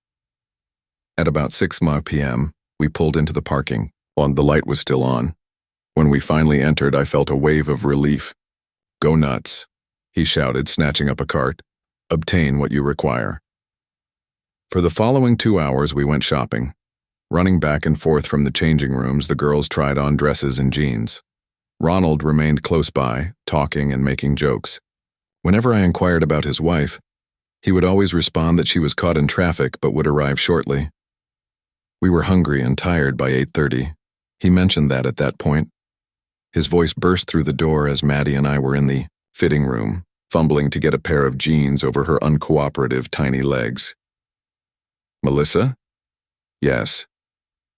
At about 6 p.m., we pulled into the parking. The light was still on. When we finally entered, I felt a wave of relief. Go nuts, he shouted, snatching up a cart. Obtain what you require. For the following 2 hours, we went shopping. Running back and forth from the changing rooms, the girls tried on dresses and jeans. Ronald remained close by, talking and making jokes. Whenever I inquired about his wife, he would always respond that she was caught in traffic but would arrive shortly. We were hungry and tired by 8:30. He mentioned that at that point. His voice burst through the door as Maddie and I were in the fitting room, fumbling to get a pair of jeans over her uncooperative tiny legs. Melissa? Yes.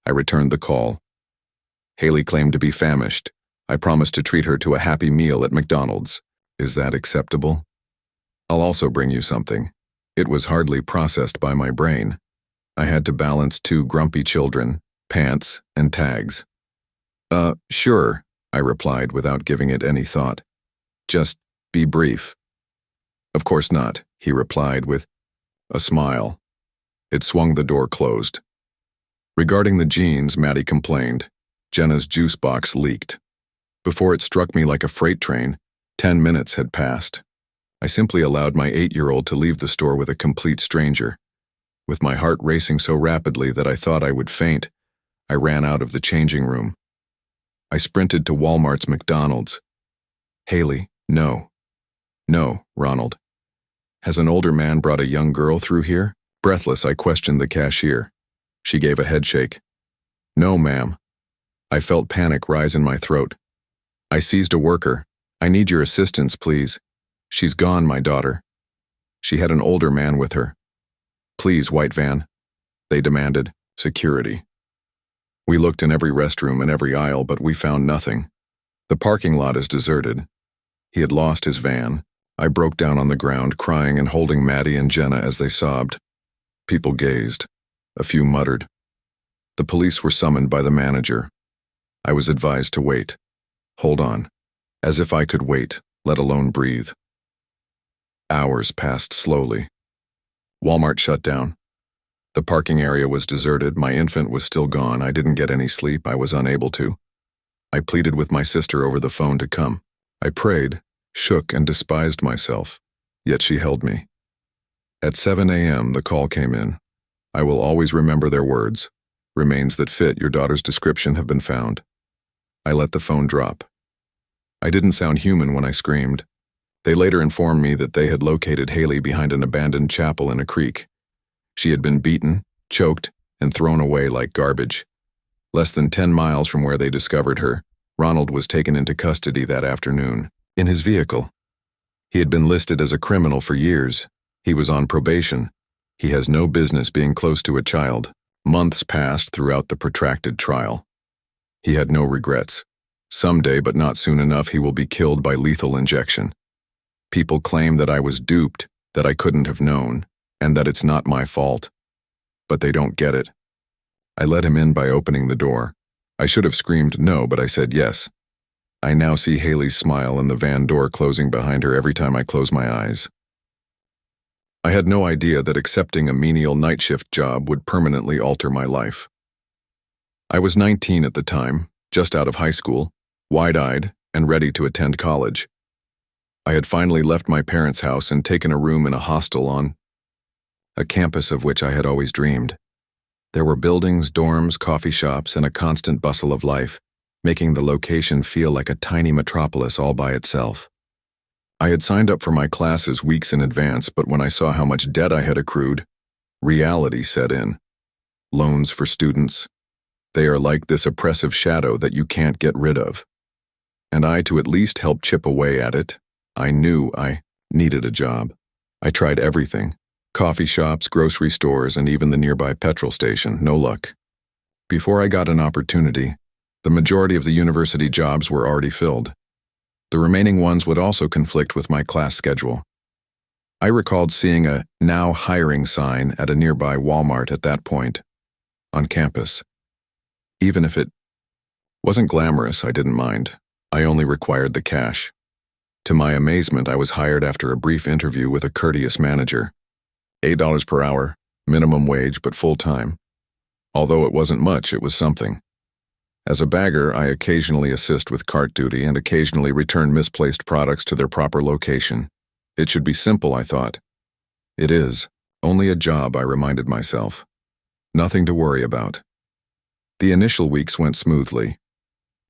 I returned the call. Haley claimed to be famished. I promised to treat her to a happy meal at McDonald's. Is that acceptable? I'll also bring you something. It was hardly processed by my brain. I had to balance 2 grumpy children, pants, and tags. Sure, I replied without giving it any thought. Just be brief. Of course not, he replied with a smile. It swung the door closed. Regarding the jeans, Maddie complained. Jenna's juice box leaked. Before it struck me like a freight train, 10 minutes had passed. I simply allowed my 8-year-old to leave the store with a complete stranger. With my heart racing so rapidly that I thought I would faint, I ran out of the changing room. I sprinted to Walmart's McDonald's. Haley, no. No, Ronald. Has an older man brought a young girl through here? Breathless, I questioned the cashier. She gave a headshake. No, ma'am. I felt panic rise in my throat. I seized a worker. I need your assistance, please. She's gone, my daughter. She had an older man with her. Please, white van. They demanded. Security. We looked in every restroom and every aisle, but we found nothing. The parking lot is deserted. He had lost his van. I broke down on the ground, crying and holding Maddie and Jenna as they sobbed. People gazed. A few muttered, The police were summoned by the manager. I was advised to wait. Hold on. As if I could wait, let alone breathe. Hours passed slowly. Walmart shut down. The parking area was deserted. My infant was still gone. I didn't get any sleep. I was unable to. I pleaded with my sister over the phone to come. I prayed, shook, and despised myself. Yet she held me. At 7 a.m., the call came in. I will always remember their words. Remains that fit your daughter's description have been found. I let the phone drop. I didn't sound human when I screamed. They later informed me that they had located Haley behind an abandoned chapel in a creek. She had been beaten, choked, and thrown away like garbage. Less than 10 miles from where they discovered her, Ronald was taken into custody that afternoon, in his vehicle. He had been listed as a criminal for years. He was on probation. He has no business being close to a child. Months passed throughout the protracted trial. He had no regrets. Someday, but not soon enough, he will be killed by lethal injection. People claim that I was duped, that I couldn't have known, and that it's not my fault. But they don't get it. I let him in by opening the door. I should have screamed no, but I said yes. I now see Haley's smile and the van door closing behind her every time I close my eyes. I had no idea that accepting a menial night shift job would permanently alter my life. I was 19 at the time, just out of high school, wide-eyed, and ready to attend college. I had finally left my parents' house and taken a room in a hostel on a campus of which I had always dreamed. There were buildings, dorms, coffee shops, and a constant bustle of life, making the location feel like a tiny metropolis all by itself. I had signed up for my classes weeks in advance, but when I saw how much debt I had accrued, reality set in. Loans for students. They are like this oppressive shadow that you can't get rid of. And to at least help chip away at it, I knew I needed a job. I tried everything. Coffee shops, grocery stores, and even the nearby petrol station. No luck. Before I got an opportunity, the majority of the university jobs were already filled. The remaining ones would also conflict with my class schedule. I recalled seeing a "now hiring" sign at a nearby Walmart at that point, on campus. Even if it wasn't glamorous, I didn't mind. I only required the cash. To my amazement, I was hired after a brief interview with a courteous manager. $8 per hour, minimum wage, but full-time. Although it wasn't much, it was something. As a bagger, I occasionally assist with cart duty and occasionally return misplaced products to their proper location. It should be simple, I thought. It is. Only a job, I reminded myself. Nothing to worry about. The initial weeks went smoothly.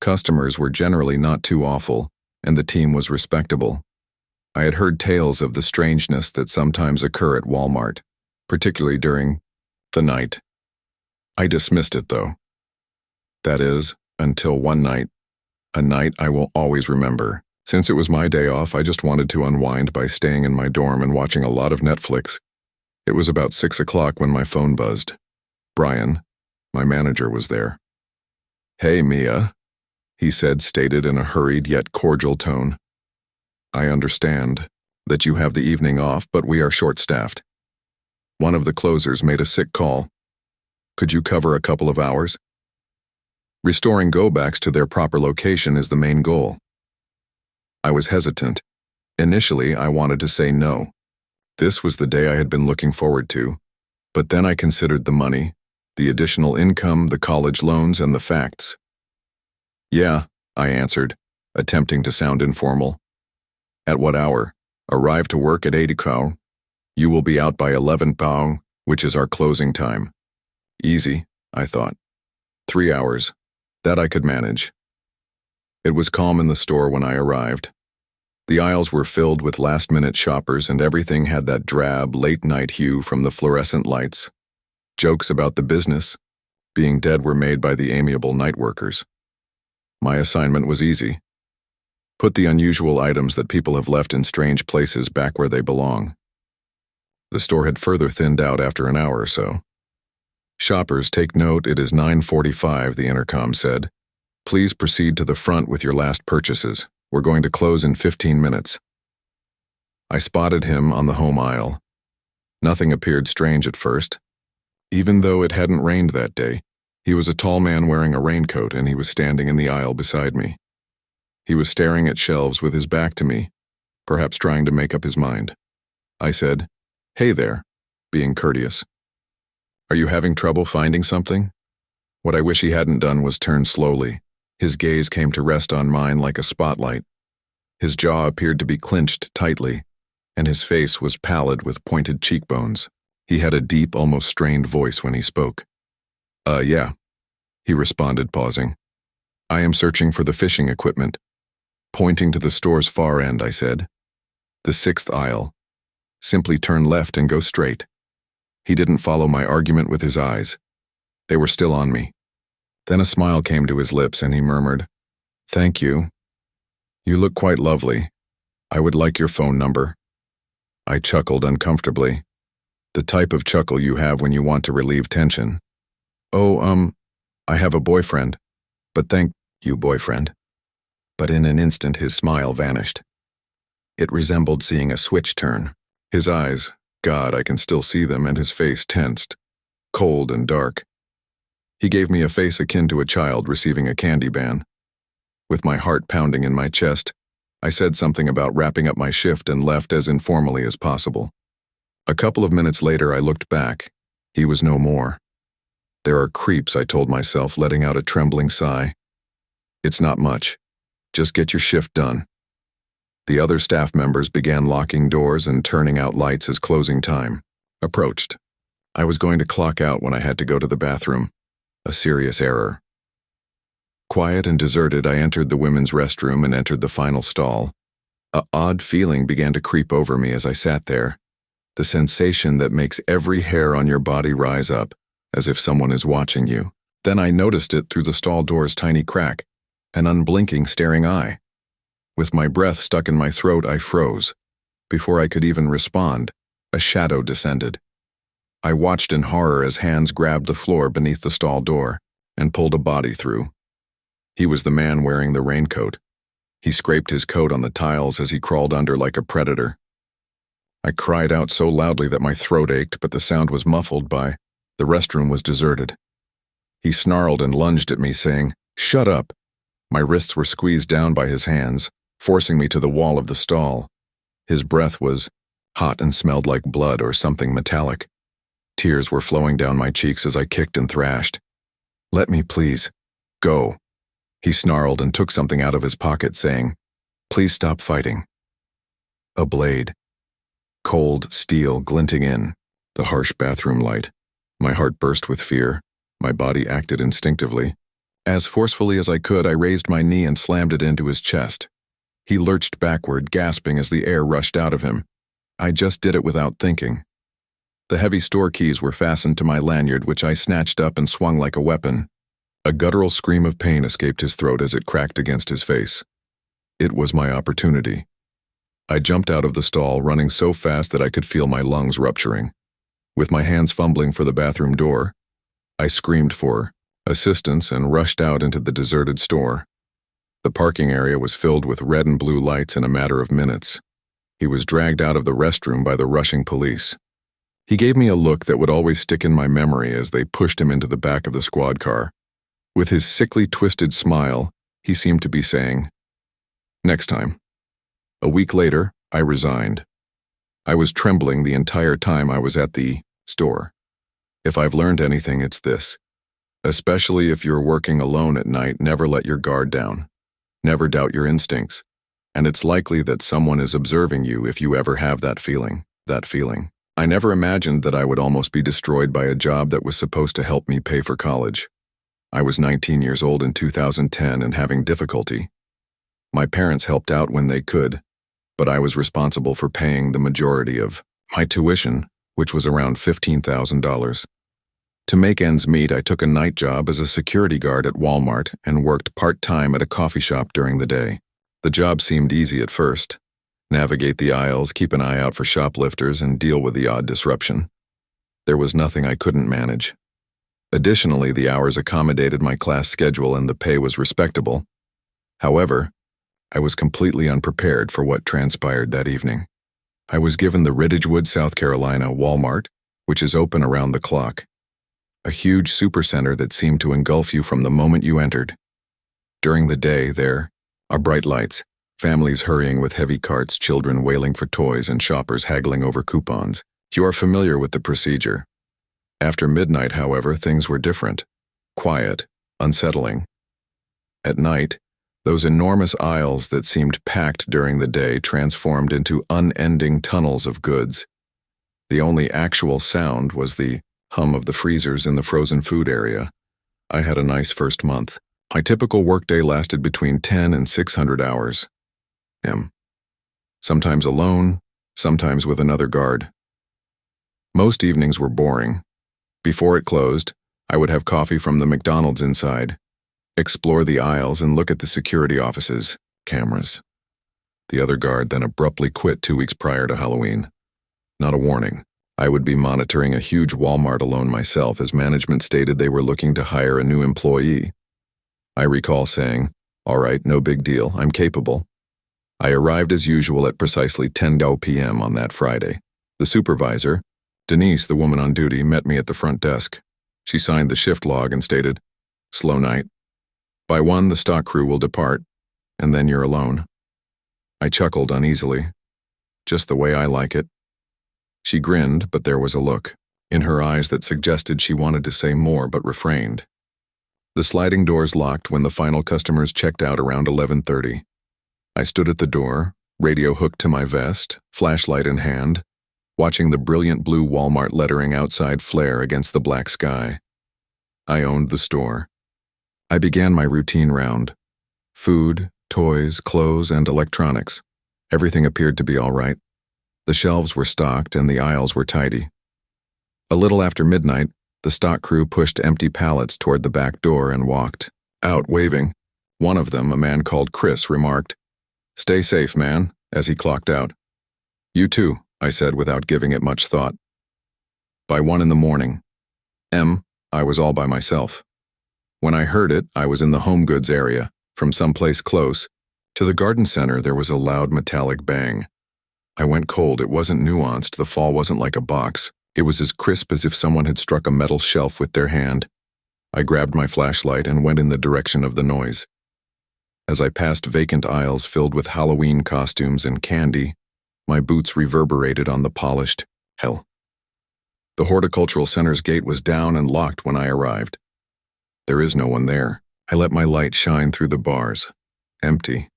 Customers were generally not too awful, and the team was respectable. I had heard tales of the strangeness that sometimes occur at Walmart, particularly during the night. I dismissed it, though. That is, until one night. A night I will always remember. Since it was my day off, I just wanted to unwind by staying in my dorm and watching a lot of Netflix. It was about 6 o'clock when my phone buzzed. Brian, my manager, was there. "Hey, Mia," he said, stated in a hurried yet cordial tone. "I understand that you have the evening off, but we are short-staffed. One of the closers made a sick call. Could you cover a couple of hours? Restoring go-backs to their proper location is the main goal." I was hesitant. Initially, I wanted to say no. This was the day I had been looking forward to, but then I considered the money, the additional income, the college loans, and the facts. "Yeah," I answered, attempting to sound informal. "At what hour? Arrive to work at 8 o'clock. You will be out by 11 o'clock, which is our closing time." Easy, I thought. 3 hours. That I could manage. It was calm in the store when I arrived. The aisles were filled with last-minute shoppers, and everything had that drab, late-night hue from the fluorescent lights. Jokes about the business being dead were made by the amiable night workers. My assignment was easy. Put the unusual items that people have left in strange places back where they belong. The store had further thinned out after an hour or so. "Shoppers, take note, it is 9:45, the intercom said. "Please proceed to the front with your last purchases. We're going to close in 15 minutes. I spotted him on the home aisle. Nothing appeared strange at first. Even though it hadn't rained that day, He was a tall man wearing a raincoat, and he was standing in the aisle beside me. He was staring at shelves with his back to me, perhaps trying to make up his mind. I said, "Hey there," being courteous. "Are you having trouble finding something?" What I wish he hadn't done was turn slowly. His gaze came to rest on mine like a spotlight. His jaw appeared to be clenched tightly, and his face was pallid with pointed cheekbones. He had a deep, almost strained voice when he spoke. Yeah," he responded, pausing. "I am searching for the fishing equipment." Pointing to the store's far end, I said, "The 6th aisle. Simply turn left and go straight." He didn't follow my argument with his eyes. They were still on me. Then a smile came to his lips and he murmured, "Thank you. You look quite lovely. I would like your phone number." I chuckled uncomfortably. The type of chuckle you have when you want to relieve tension. "Oh, I have a boyfriend, but thank you, boyfriend." But in an instant his smile vanished. It resembled seeing a switch turn. His eyes, God, I can still see them, and his face tensed, cold and dark. He gave me a face akin to a child receiving a candy ban. With my heart pounding in my chest, I said something about wrapping up my shift and left as informally as possible. A couple of minutes later I looked back. He was no more. "There are creeps," I told myself, letting out a trembling sigh. "It's not much. Just get your shift done." The other staff members began locking doors and turning out lights as closing time approached. I was going to clock out when I had to go to the bathroom. A serious error. Quiet and deserted, I entered the women's restroom and entered the final stall. An odd feeling began to creep over me as I sat there. The sensation that makes every hair on your body rise up, as if someone is watching you. Then I noticed it through the stall door's tiny crack, an unblinking staring eye. With my breath stuck in my throat, I froze. Before I could even respond, a shadow descended. I watched in horror as hands grabbed the floor beneath the stall door and pulled a body through. He was the man wearing the raincoat. He scraped his coat on the tiles as he crawled under like a predator. I cried out so loudly that my throat ached, but the sound was muffled by the restroom was deserted. He snarled and lunged at me, saying, "Shut up." My wrists were squeezed down by his hands, forcing me to the wall of the stall. His breath was hot and smelled like blood or something metallic. Tears were flowing down my cheeks as I kicked and thrashed. "Let me, please. Go." He snarled and took something out of his pocket, saying, "Please stop fighting." A blade. Cold steel glinting in the harsh bathroom light. My heart burst with fear. My body acted instinctively. As forcefully as I could, I raised my knee and slammed it into his chest. He lurched backward, gasping as the air rushed out of him. I just did it without thinking. The heavy store keys were fastened to my lanyard, which I snatched up and swung like a weapon. A guttural scream of pain escaped his throat as it cracked against his face. It was my opportunity. I jumped out of the stall, running so fast that I could feel my lungs rupturing. With my hands fumbling for the bathroom door, I screamed for assistance and rushed out into the deserted store. The parking area was filled with red and blue lights in a matter of minutes. He was dragged out of the restroom by the rushing police. He gave me a look that would always stick in my memory as they pushed him into the back of the squad car. With his sickly twisted smile, he seemed to be saying, "Next time." A week later, I resigned. I was trembling the entire time I was at the store. If I've learned anything, it's this. Especially if you're working alone at night, never let your guard down. Never doubt your instincts. And it's likely that someone is observing you if you ever have that feeling. I never imagined that I would almost be destroyed by a job that was supposed to help me pay for college. I was 19 years old in 2010 and having difficulty. My parents helped out when they could, but I was responsible for paying the majority of my tuition, which was around $15,000. To make ends meet, I took a night job as a security guard at Walmart and worked part-time at a coffee shop during the day. The job seemed easy at first. Navigate the aisles, keep an eye out for shoplifters, and deal with the odd disruption. There was nothing I couldn't manage. Additionally, the hours accommodated my class schedule and the pay was respectable. However, I was completely unprepared for what transpired that evening. I was given the Ridgewood, South Carolina Walmart, which is open around the clock. a huge supercenter that seemed to engulf you from the moment you entered. During the day, there are bright lights, families hurrying with heavy carts, children wailing for toys, and shoppers haggling over coupons. You are familiar with the procedure. After midnight, however, things were different. Quiet, unsettling. At night, those enormous aisles that seemed packed during the day transformed into unending tunnels of goods. The only actual sound was the hum of the freezers in the frozen food area. I had a nice first month. My typical workday lasted between 10 and 600 hours. Sometimes alone, sometimes with another guard. Most evenings were boring. Before it closed, I would have coffee from the McDonald's inside, explore the aisles and look at the security offices, cameras. The other guard then abruptly quit 2 weeks prior to Halloween. Not a warning. I would be monitoring a huge Walmart alone myself as management stated they were looking to hire a new employee. I recall saying, "All right, no big deal, I'm capable." I arrived as usual at precisely 10 p.m. on that Friday. The supervisor, Denise, the woman on duty, met me at the front desk. She signed the shift log and stated, "Slow night. By 1, the stock crew will depart, and then you're alone." I chuckled uneasily. Just the way I like it. She grinned, but there was a look in her eyes that suggested she wanted to say more but refrained. The sliding doors locked when the final customers checked out around 11:30. I stood at the door, radio hooked to my vest, flashlight in hand, watching the brilliant blue Walmart lettering outside flare against the black sky. I owned the store. I began my routine round. Food, toys, clothes, and electronics. Everything appeared to be all right. The shelves were stocked and the aisles were tidy. A little after midnight, the stock crew pushed empty pallets toward the back door and walked out waving. One of them, a man called Chris, remarked, "Stay safe, man," as he clocked out. "You too," I said without giving it much thought. By 1 in the morning, I was all by myself. When I heard it, I was in the home goods area. From someplace close to the garden center, there was a loud metallic bang. I went cold. It wasn't nuanced. The fall wasn't like a box. It was as crisp as if someone had struck a metal shelf with their hand. I grabbed my flashlight and went in the direction of the noise. As I passed vacant aisles filled with Halloween costumes and candy, my boots reverberated on the polished hell. The horticultural center's gate was down and locked when I arrived. There is no one there. I let my light shine through the bars. Empty.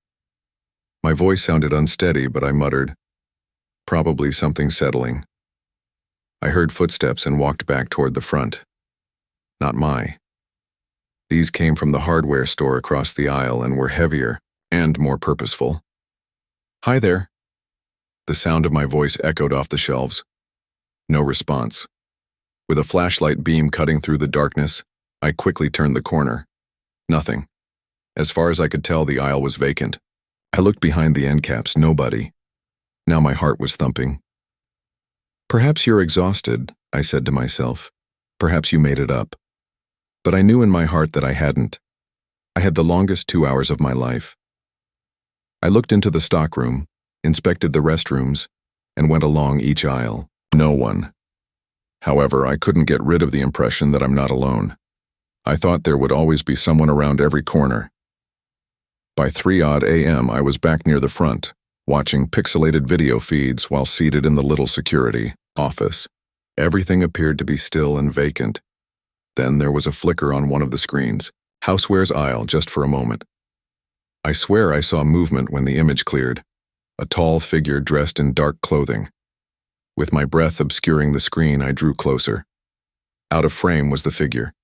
My voice sounded unsteady, but I muttered, "Probably something settling." I heard footsteps and walked back toward the front. Not my. These came from the hardware store across the aisle and were heavier and more purposeful. "Hi there." The sound of my voice echoed off the shelves. No response. With a flashlight beam cutting through the darkness, I quickly turned the corner. Nothing. As far as I could tell, the aisle was vacant. I looked behind the end caps, nobody. Now my heart was thumping. "Perhaps you're exhausted," I said to myself. "Perhaps you made it up." But I knew in my heart that I hadn't. I had the longest 2 hours of my life. I looked into the stockroom, inspected the restrooms, and went along each aisle. No one. However, I couldn't get rid of the impression that I'm not alone. I thought there would always be someone around every corner. By 3 a.m., I was back near the front, watching pixelated video feeds while seated in the little security office. Everything appeared to be still and vacant. Then there was a flicker on one of the screens. Housewares aisle, just for a moment. I swear I saw movement when the image cleared. A tall figure dressed in dark clothing. With my breath obscuring the screen, I drew closer. Out of frame was the figure.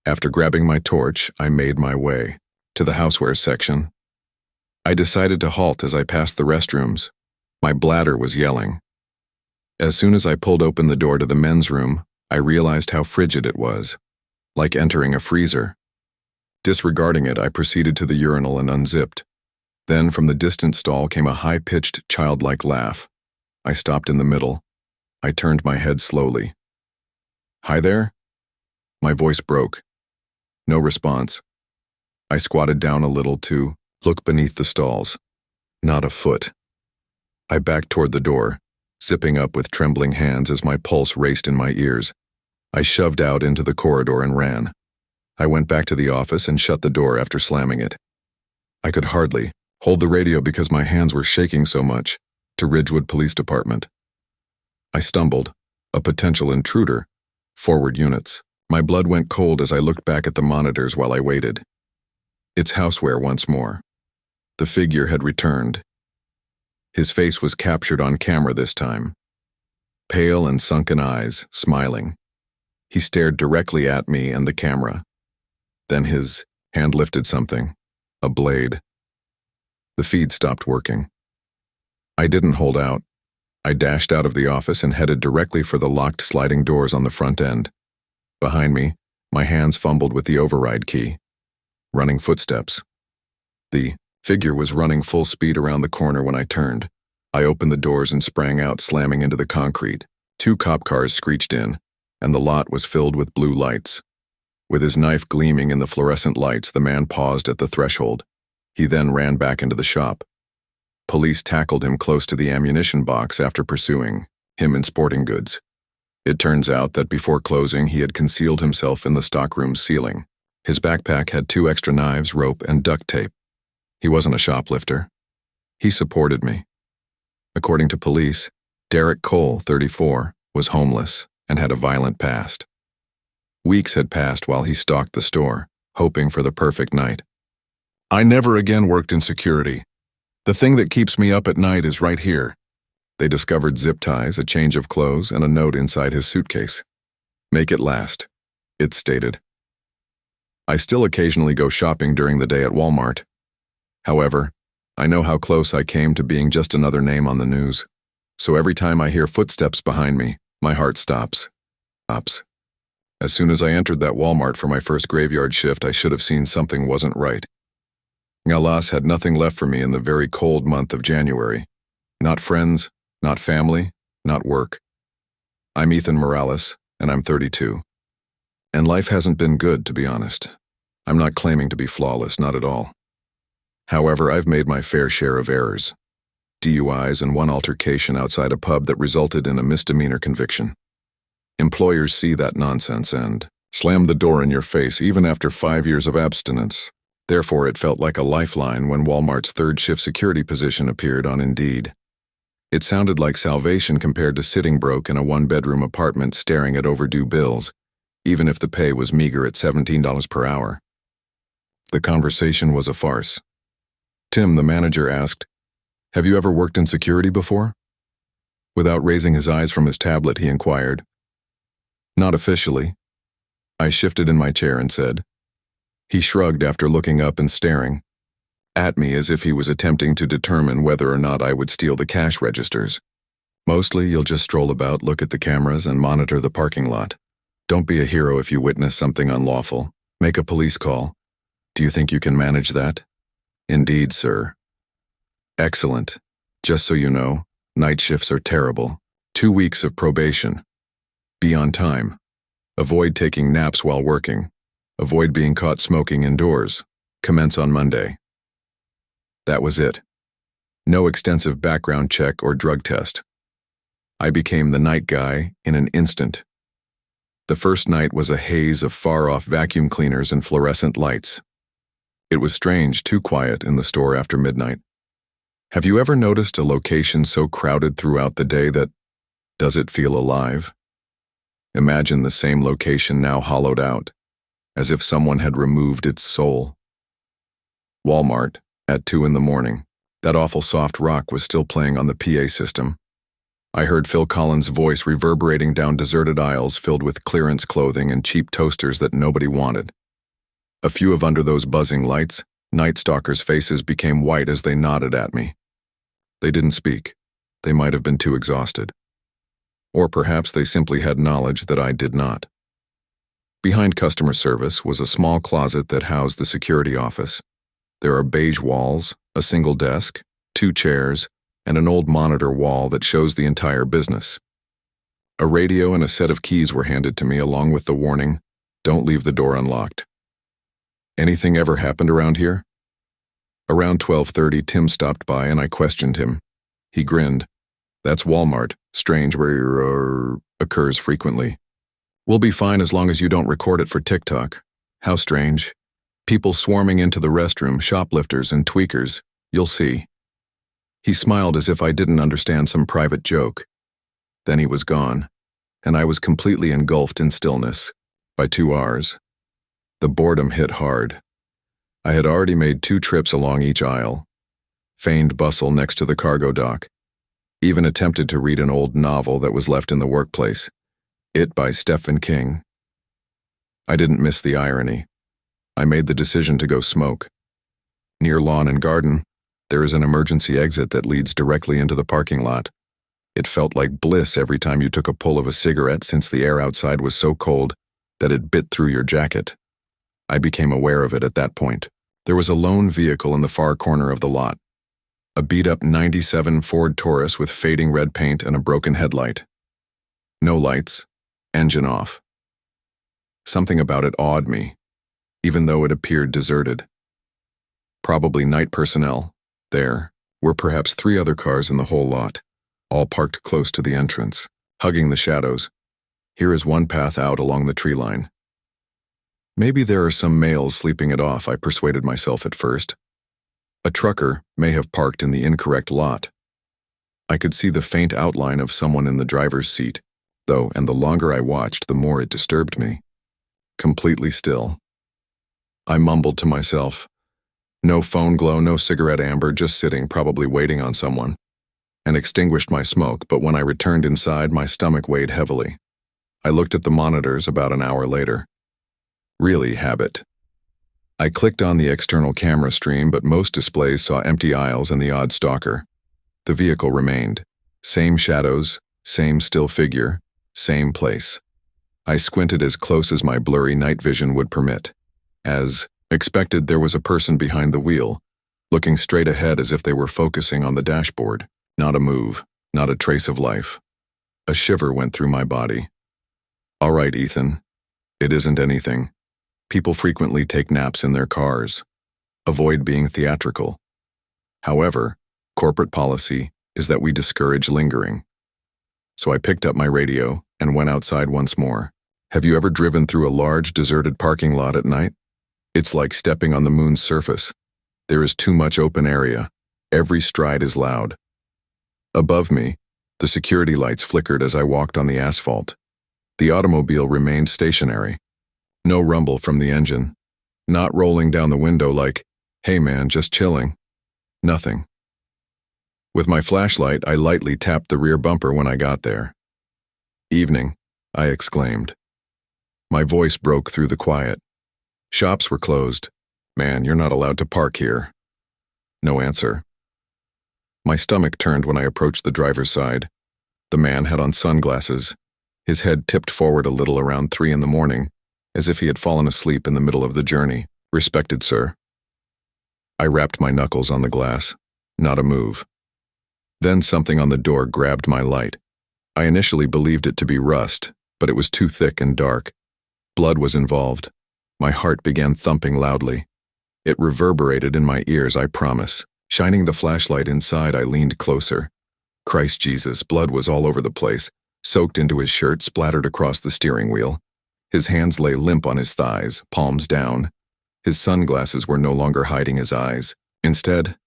After grabbing my torch, I made my way to the housewares section. I decided to halt as I passed the restrooms. My bladder was yelling. As soon as I pulled open the door to the men's room, I realized how frigid it was, like entering a freezer. Disregarding it, I proceeded to the urinal and unzipped. Then from the distant stall came a high-pitched, childlike laugh. I stopped in the middle. I turned my head slowly. "Hi there?" My voice broke. No response. I squatted down a little to look beneath the stalls. Not a foot. I backed toward the door, zipping up with trembling hands as my pulse raced in my ears. I shoved out into the corridor and ran. I went back to the office and shut the door after slamming it. I could hardly hold the radio because my hands were shaking so much. To Ridgewood Police Department. I stumbled. A potential intruder. Forward units. My blood went cold as I looked back at the monitors while I waited. It's Houseware once more. The figure had returned. His face was captured on camera this time. Pale and sunken eyes, smiling. He stared directly at me and the camera. Then his hand lifted something. A blade. The feed stopped working. I didn't hold out. I dashed out of the office and headed directly for the locked sliding doors on the front end. Behind me, my hands fumbled with the override key. Running footsteps. The figure was running full speed around the corner when I turned. I opened the doors and sprang out, slamming into the concrete. 2 cop cars screeched in, and the lot was filled with blue lights. With his knife gleaming in the fluorescent lights, the man paused at the threshold. He then ran back into the shop. Police tackled him close to the ammunition box after pursuing him in sporting goods. It turns out that before closing, he had concealed himself in the stockroom's ceiling. His backpack had 2 extra knives, rope, and duct tape. He wasn't a shoplifter. He supported me. According to police, Derek Cole, 34, was homeless and had a violent past. Weeks had passed while he stalked the store, hoping for the perfect night. I never again worked in security. The thing that keeps me up at night is right here. They discovered zip ties, a change of clothes, and a note inside his suitcase. Make it last, it stated. I still occasionally go shopping during the day at Walmart. However, I know how close I came to being just another name on the news. So every time I hear footsteps behind me, my heart stops. As soon as I entered that Walmart for my first graveyard shift, I should have seen something wasn't right. Alas had nothing left for me in the very cold month of January. Not friends, not family, not work. I'm Ethan Morales, and I'm 32. And life hasn't been good, to be honest. I'm not claiming to be flawless, not at all. However, I've made my fair share of errors. DUIs and 1 altercation outside a pub that resulted in a misdemeanor conviction. Employers see that nonsense and slam the door in your face even after 5 years of abstinence. Therefore, it felt like a lifeline when Walmart's 3rd shift security position appeared on Indeed. It sounded like salvation compared to sitting broke in a 1-bedroom apartment staring at overdue bills, even if the pay was meager at $17 per hour. The conversation was a farce. Tim, the manager, asked, "Have you ever worked in security before?" Without raising his eyes from his tablet, he inquired. "Not officially." I shifted in my chair and said. He shrugged after looking up and staring at me as if he was attempting to determine whether or not I would steal the cash registers. "Mostly, you'll just stroll about, look at the cameras, and monitor the parking lot. Don't be a hero if you witness something unlawful. Make a police call. Do you think you can manage that?" "Indeed, sir." "Excellent. Just so you know, night shifts are terrible. 2 weeks of probation. Be on time. Avoid taking naps while working. Avoid being caught smoking indoors. Commence on Monday." That was it. No extensive background check or drug test. I became the night guy in an instant. The first night was a haze of far-off vacuum cleaners and fluorescent lights. It was strange, too quiet in the store after midnight. Have you ever noticed a location so crowded throughout the day that does it feel alive? Imagine the same location now hollowed out, as if someone had removed its soul. Walmart, at 2 in the morning. That awful soft rock was still playing on the PA system. I heard Phil Collins' voice reverberating down deserted aisles filled with clearance clothing and cheap toasters that nobody wanted. A few of under those buzzing lights, Night Stalkers' faces became white as they nodded at me. They didn't speak. They might have been too exhausted. Or perhaps they simply had knowledge that I did not. Behind customer service was a small closet that housed the security office. There are beige walls, a single desk, 2 chairs, and an old monitor wall that shows the entire business. A radio and a set of keys were handed to me along with the warning, "Don't leave the door unlocked." Anything ever happened around here? Around 12:30, Tim stopped by and I questioned him. He grinned. "That's Walmart. Strange where occurs frequently." We'll be fine as long as you don't record it for TikTok. How strange. People swarming into the restroom, shoplifters and tweakers. You'll see. He smiled as if I didn't understand some private joke. Then he was gone, and I was completely engulfed in stillness. By 2 hours, the boredom hit hard. I had already made 2 trips along each aisle, feigned bustle next to the cargo dock, even attempted to read an old novel that was left in the workplace, It by Stephen King. I didn't miss the irony. I made the decision to go smoke. Near Lawn and Garden, there is an emergency exit that leads directly into the parking lot. It felt like bliss every time you took a pull of a cigarette since the air outside was so cold that it bit through your jacket. I became aware of it at that point. There was a lone vehicle in the far corner of the lot. A beat-up '97 Ford Taurus with fading red paint and a broken headlight. No lights, engine off. Something about it awed me, even though it appeared deserted. Probably night personnel. There were perhaps 3 other cars in the whole lot, all parked close to the entrance, hugging the shadows. Here is one path out along the tree line. Maybe there are some males sleeping it off, I persuaded myself at first. A trucker may have parked in the incorrect lot. I could see the faint outline of someone in the driver's seat, though, and the longer I watched, the more it disturbed me. Completely still. I mumbled to myself. No phone glow, no cigarette amber, just sitting, probably waiting on someone, and extinguished my smoke, but when I returned inside, my stomach weighed heavily. I looked at the monitors about an hour later. Really, habit. I clicked on the external camera stream, but most displays saw empty aisles and the odd stalker. The vehicle remained. Same shadows, same still figure, same place. I squinted as close as my blurry night vision would permit. As expected, there was a person behind the wheel, looking straight ahead as if they were focusing on the dashboard. Not a move, not a trace of life. A shiver went through my body. All right, Ethan. It isn't anything. People frequently take naps in their cars. Avoid being theatrical. However, corporate policy is that we discourage lingering. So I picked up my radio and went outside once more. Have you ever driven through a large, deserted parking lot at night? It's like stepping on the moon's surface. There is too much open area. Every stride is loud. Above me, the security lights flickered as I walked on the asphalt. The automobile remained stationary. No rumble from the engine. Not rolling down the window like, hey man, just chilling. Nothing. With my flashlight, I lightly tapped the rear bumper when I got there. Evening, I exclaimed. My voice broke through the quiet. Shops were closed. Man, you're not allowed to park here. No answer. My stomach turned when I approached the driver's side. The man had on sunglasses, his head tipped forward a little around 3 in the morning, as if he had fallen asleep in the middle of the journey. Respected, sir. I rapped my knuckles on the glass. Not a move. Then something on the door grabbed my light. I initially believed it to be rust, but it was too thick and dark. Blood was involved. My heart began thumping loudly. It reverberated in my ears, I promise. Shining the flashlight inside, I leaned closer. Christ Jesus, blood was all over the place, soaked into his shirt, splattered across the steering wheel. His hands lay limp on his thighs, palms down. His sunglasses were no longer hiding his eyes. Instead,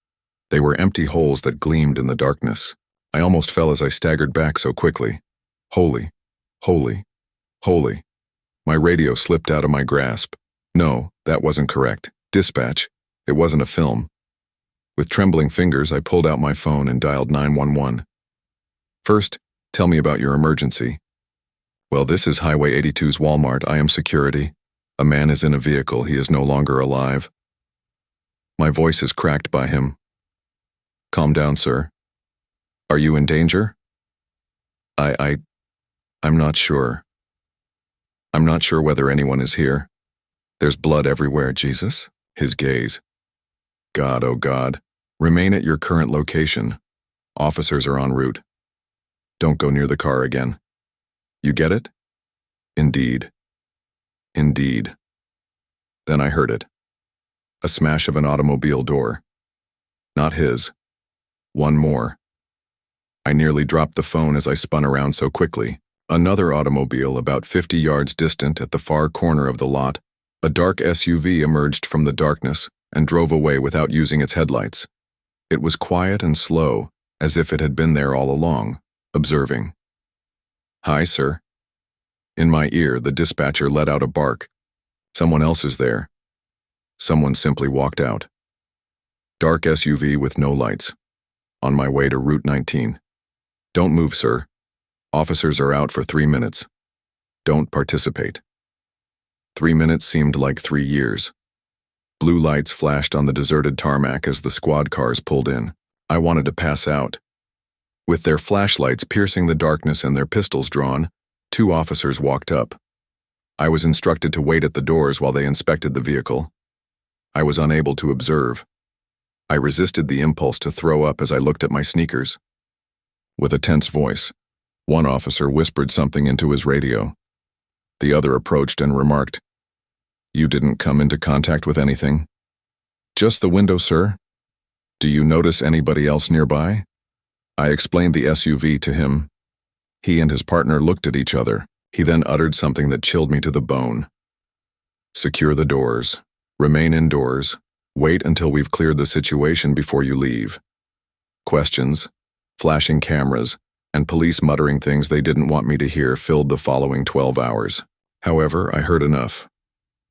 they were empty holes that gleamed in the darkness. I almost fell as I staggered back so quickly. Holy, holy, holy. My radio slipped out of my grasp. No, that wasn't correct. Dispatch. It wasn't a film. With trembling fingers, I pulled out my phone and dialed 911. First, tell me about your emergency. Well, this is Highway 82's Walmart. I am security. A man is in a vehicle. He is no longer alive. My voice is cracked by him. Calm down, sir. Are you in danger? I'm not sure. I'm not sure whether anyone is here. There's blood everywhere, Jesus. His gaze. God, oh God. Remain at your current location. Officers are en route. Don't go near the car again. You get it? Indeed. Indeed. Then I heard it. A smash of an automobile door. Not his. One more. I nearly dropped the phone as I spun around so quickly. Another automobile about 50 yards distant at the far corner of the lot, a dark SUV emerged from the darkness and drove away without using its headlights. It was quiet and slow, as if it had been there all along, observing. "Hi, sir." In my ear, the dispatcher let out a bark. "Someone else is there." Someone simply walked out. Dark SUV with no lights. On my way to Route 19. "Don't move, sir. Officers are out for 3 minutes. Don't participate." 3 minutes seemed like 3 years. Blue lights flashed on the deserted tarmac as the squad cars pulled in. I wanted to pass out. With their flashlights piercing the darkness and their pistols drawn, 2 officers walked up. I was instructed to wait at the doors while they inspected the vehicle. I was unable to observe. I resisted the impulse to throw up as I looked at my sneakers. With a tense voice, one officer whispered something into his radio. The other approached and remarked, "You didn't come into contact with anything?" "Just the window, sir." "Do you notice anybody else nearby?" I explained the SUV to him. He and his partner looked at each other. He then uttered something that chilled me to the bone. "Secure the doors. Remain indoors. Wait until we've cleared the situation before you leave." Questions, flashing cameras, and police muttering things they didn't want me to hear filled the following 12 hours. However, I heard enough.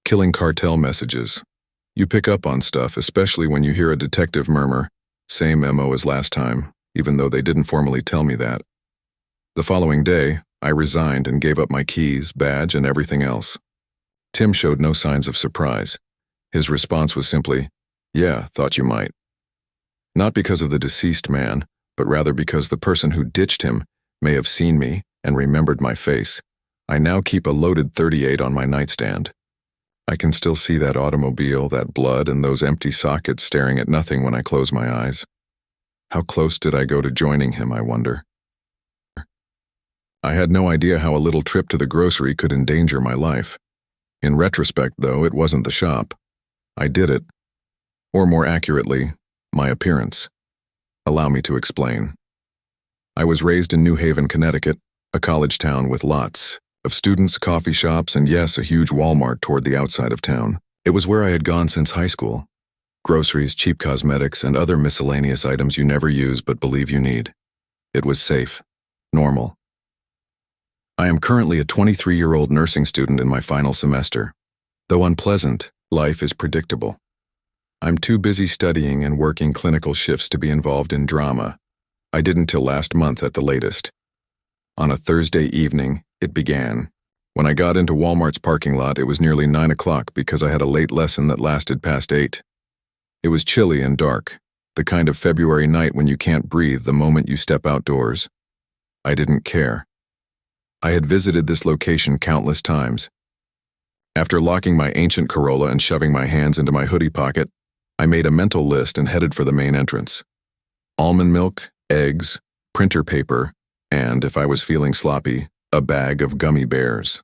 Killing cartel messages. You pick up on stuff, especially when you hear a detective murmur, "Same MO as last time," even though they didn't formally tell me that. The following day, I resigned and gave up my keys, badge, and everything else. Tim showed no signs of surprise. His response was simply, "Yeah, thought you might." Not because of the deceased man, but rather because the person who ditched him may have seen me and remembered my face. I now keep a loaded .38 on my nightstand. I can still see that automobile, that blood, and those empty sockets staring at nothing when I close my eyes. How close did I go to joining him, I wonder? I had no idea how a little trip to the grocery could endanger my life. In retrospect, though, it wasn't the shop. I did it. Or more accurately, my appearance. Allow me to explain. I was raised in New Haven, Connecticut, a college town with lots of students, coffee shops, and yes, a huge Walmart toward the outside of town. It was where I had gone since high school. Groceries, cheap cosmetics, and other miscellaneous items you never use but believe you need. It was safe. Normal. I am currently a 23-year-old nursing student in my final semester. Though unpleasant, life is predictable. I'm too busy studying and working clinical shifts to be involved in drama. I didn't till last month at the latest. On a Thursday evening, it began. When I got into Walmart's parking lot, it was nearly 9 o'clock because I had a late lesson that lasted past 8. It was chilly and dark, the kind of February night when you can't breathe the moment you step outdoors. I didn't care. I had visited this location countless times. After locking my ancient Corolla and shoving my hands into my hoodie pocket, I made a mental list and headed for the main entrance. Almond milk, eggs, printer paper, and, if I was feeling sloppy, a bag of gummy bears.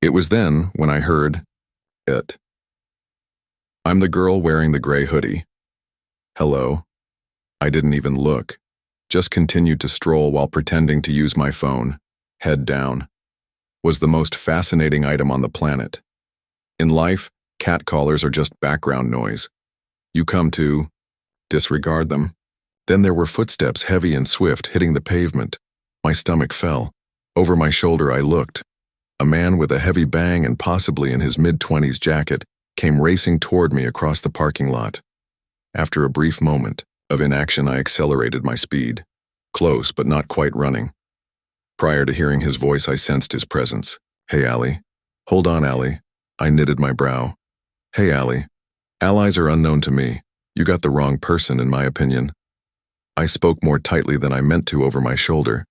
It was then when I heard it. I'm the girl wearing the gray hoodie. Hello. I didn't even look, just continued to stroll while pretending to use my phone, head down. Was the most fascinating item on the planet. In life, catcallers are just background noise. You come to disregard them. Then there were footsteps, heavy and swift, hitting the pavement. My stomach fell. Over my shoulder I looked. A man with a heavy bang and possibly in his mid-20s jacket came racing toward me across the parking lot. After a brief moment of inaction, I accelerated my speed. Close, but not quite running. Prior to hearing his voice, I sensed his presence. "Hey, Allie." "Hold on, Allie." I knitted my brow. "Hey, Allie. Allies are unknown to me. You got the wrong person, in my opinion." I spoke more tightly than I meant to over my shoulder.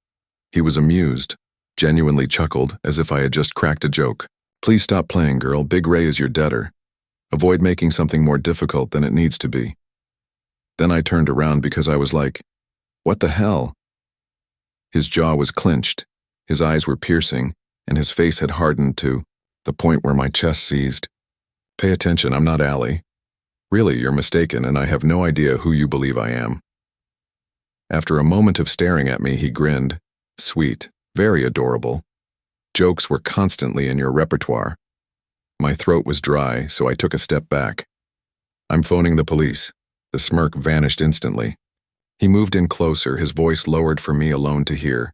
He was amused, genuinely chuckled, as if I had just cracked a joke. "Please stop playing, girl. Big Ray is your debtor. Avoid making something more difficult than it needs to be." Then I turned around because I was like, what the hell? His jaw was clenched, his eyes were piercing, and his face had hardened to the point where my chest seized. "Pay attention, I'm not Allie. Really, you're mistaken, and I have no idea who you believe I am." After a moment of staring at me, he grinned. Sweet. Very adorable. Jokes were constantly in your repertoire. My throat was dry, so I took a step back. I'm phoning the police. The smirk vanished instantly. He moved in closer, his voice lowered for me alone to hear.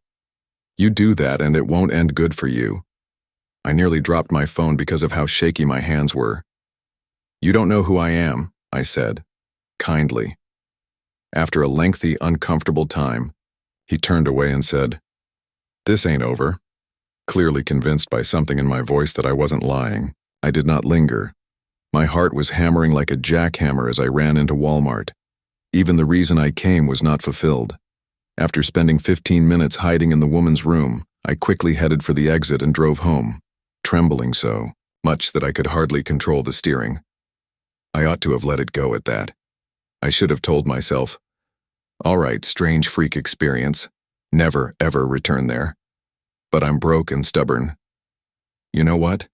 You do that and it won't end good for you. I nearly dropped my phone because of how shaky my hands were. You don't know who I am, I said, kindly. After a lengthy, uncomfortable time, he turned away and said, This ain't over. Clearly convinced by something in my voice that I wasn't lying, I did not linger. My heart was hammering like a jackhammer as I ran into Walmart. Even the reason I came was not fulfilled. After spending 15 minutes hiding in the woman's room, I quickly headed for the exit and drove home, trembling so much that I could hardly control the steering. I ought to have let it go at that. I should have told myself, all right, strange freak experience, never ever return there. But I'm broke and stubborn. You know what?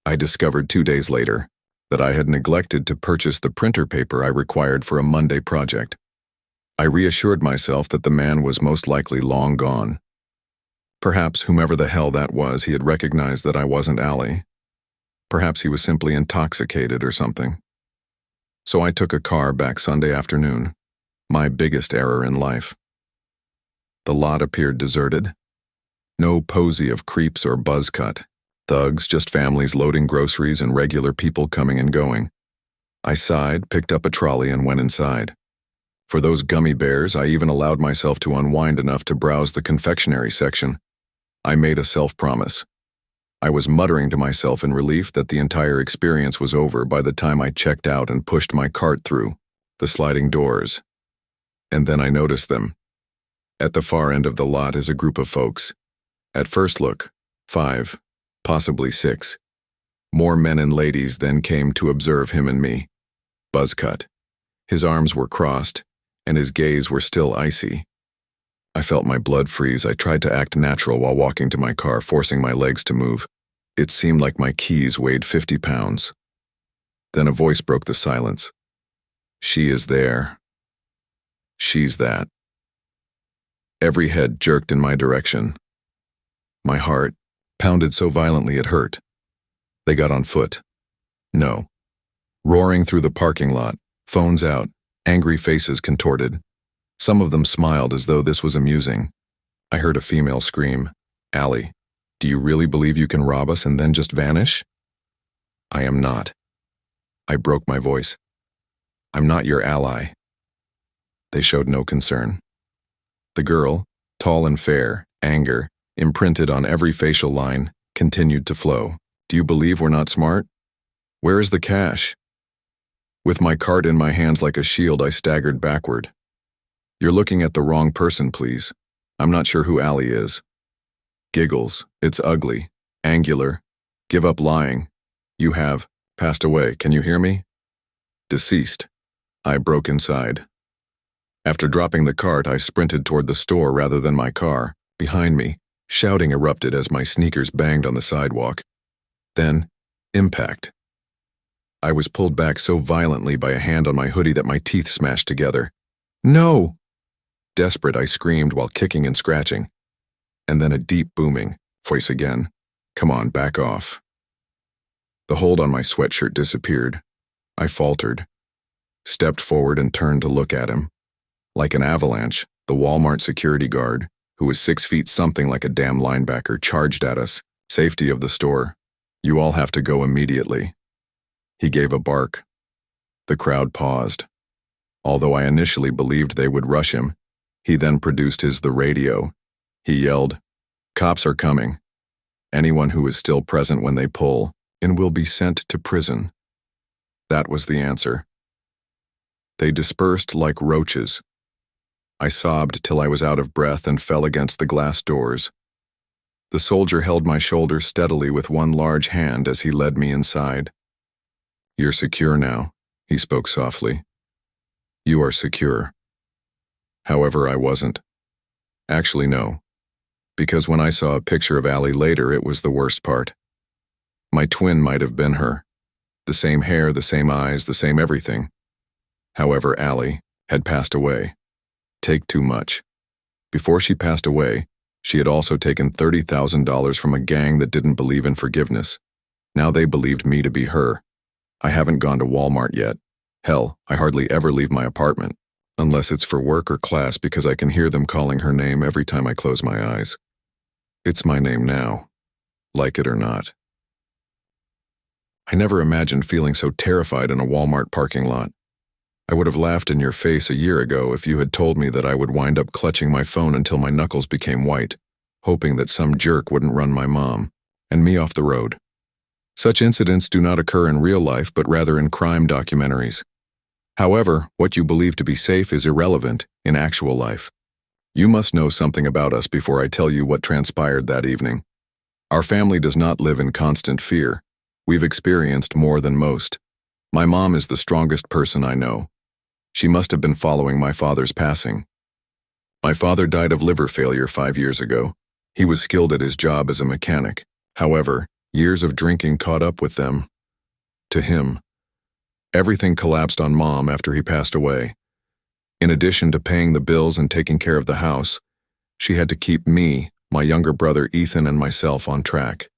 I discovered 2 days later that I had neglected to purchase the printer paper I required for a Monday project. I reassured myself that the man was most likely long gone. Perhaps whomever the hell that was, he had recognized that I wasn't Allie. Perhaps he was simply intoxicated or something. So I took a car back Sunday afternoon, my biggest error in life. The lot appeared deserted. No posy of creeps or buzz cut. Thugs, just families loading groceries and regular people coming and going. I sighed, picked up a trolley and went inside. For those gummy bears, I even allowed myself to unwind enough to browse the confectionery section. I made a self-promise. I was muttering to myself in relief that the entire experience was over by the time I checked out and pushed my cart through the sliding doors. And then I noticed them. At the far end of the lot is a group of folks. At first look, 5, possibly 6. More men and ladies then came to observe him and me. Buzzcut. His arms were crossed, and his gaze were still icy. I felt my blood freeze. I tried to act natural while walking to my car, forcing my legs to move. It seemed like my keys weighed 50 pounds. Then a voice broke the silence. She is there. She's that. Every head jerked in my direction. My heart pounded so violently it hurt. They got on foot. No. Roaring through the parking lot, phones out, angry faces contorted. Some of them smiled as though this was amusing. I heard a female scream, Allie, do you really believe you can rob us and then just vanish? I am not. I broke my voice. I'm not your ally. They showed no concern. The girl, tall and fair, anger, imprinted on every facial line, continued to flow. Do you believe we're not smart? Where is the cash? With my cart in my hands like a shield, I staggered backward. You're looking at the wrong person, please. I'm not sure who Allie is. Giggles. It's ugly. Angular. Give up lying. You have passed away. Can you hear me? Deceased. I broke inside. After dropping the cart, I sprinted toward the store rather than my car. Behind me, shouting erupted as my sneakers banged on the sidewalk. Then, impact. I was pulled back so violently by a hand on my hoodie that my teeth smashed together. No! Desperate, I screamed while kicking and scratching. And then a deep booming, voice again. Come on, back off. The hold on my sweatshirt disappeared. I faltered, stepped forward and turned to look at him. Like an avalanche, the Walmart security guard, who was 6 feet something like a damn linebacker, charged at us. Safety of the store. You all have to go immediately. He gave a bark. The crowd paused. Although I initially believed they would rush him, he then produced the radio. He yelled, Cops are coming. Anyone who is still present when they pull and will be sent to prison. That was the answer. They dispersed like roaches. I sobbed till I was out of breath and fell against the glass doors. The soldier held my shoulder steadily with one large hand as he led me inside. You're secure now, he spoke softly. You are secure. However, I wasn't. Actually, no. Because when I saw a picture of Allie later, it was the worst part. My twin might have been her. The same hair, the same eyes, the same everything. However, Allie had passed away. Take too much. Before she passed away, She had also taken $30,000 from a gang that didn't believe in forgiveness. Now they believed me to be her. I haven't gone to Walmart yet. Hell, I hardly ever leave my apartment, unless it's for work or class because I can hear them calling her name every time I close my eyes. It's my name now, like it or not. I never imagined feeling so terrified in a Walmart parking lot. I would have laughed in your face a year ago if you had told me that I would wind up clutching my phone until my knuckles became white, hoping that some jerk wouldn't run my mom and me off the road. Such incidents do not occur in real life, but rather in crime documentaries. However, what you believe to be safe is irrelevant in actual life. You must know something about us before I tell you what transpired that evening. Our family does not live in constant fear. We've experienced more than most. My mom is the strongest person I know. She must have been following my father's passing. My father died of liver failure 5 years ago. He was skilled at his job as a mechanic. However, years of drinking caught up with them. To him, everything collapsed on Mom after he passed away. In addition to paying the bills and taking care of the house, she had to keep me, my younger brother Ethan, and myself on track.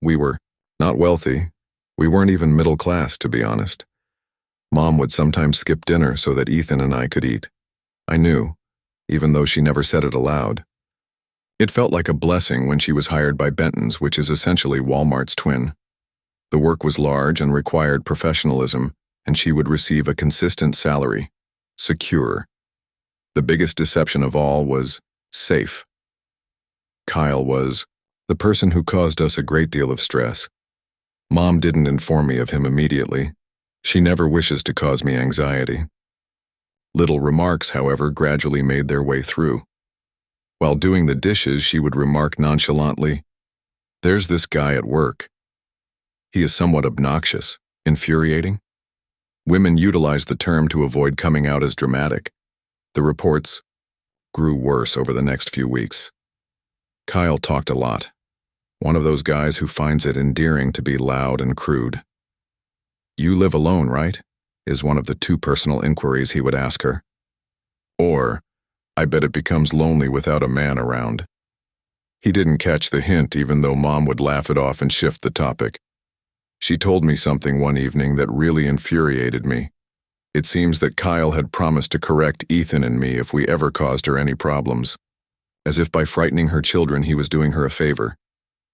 We were not wealthy. We weren't even middle class, to be honest. Mom would sometimes skip dinner so that Ethan and I could eat. I knew, even though she never said it aloud. It felt like a blessing when she was hired by Benton's, which is essentially Walmart's twin. The work was large and required professionalism, and she would receive a consistent salary. Secure. The biggest deception of all was safe. Kyle was the person who caused us a great deal of stress. Mom didn't inform me of him immediately. She never wishes to cause me anxiety. Little remarks, however, gradually made their way through. While doing the dishes, she would remark nonchalantly, "There's this guy at work. He is somewhat obnoxious, infuriating." Women utilized the term to avoid coming out as dramatic. The reports grew worse over the next few weeks. Kyle talked a lot. One of those guys who finds it endearing to be loud and crude. "You live alone, right?" is one of the 2 personal inquiries he would ask her. Or, "I bet it becomes lonely without a man around." He didn't catch the hint, even though Mom would laugh it off and shift the topic. She told me something one evening that really infuriated me. It seems that Kyle had promised to correct Ethan and me if we ever caused her any problems. As if by frightening her children he was doing her a favor.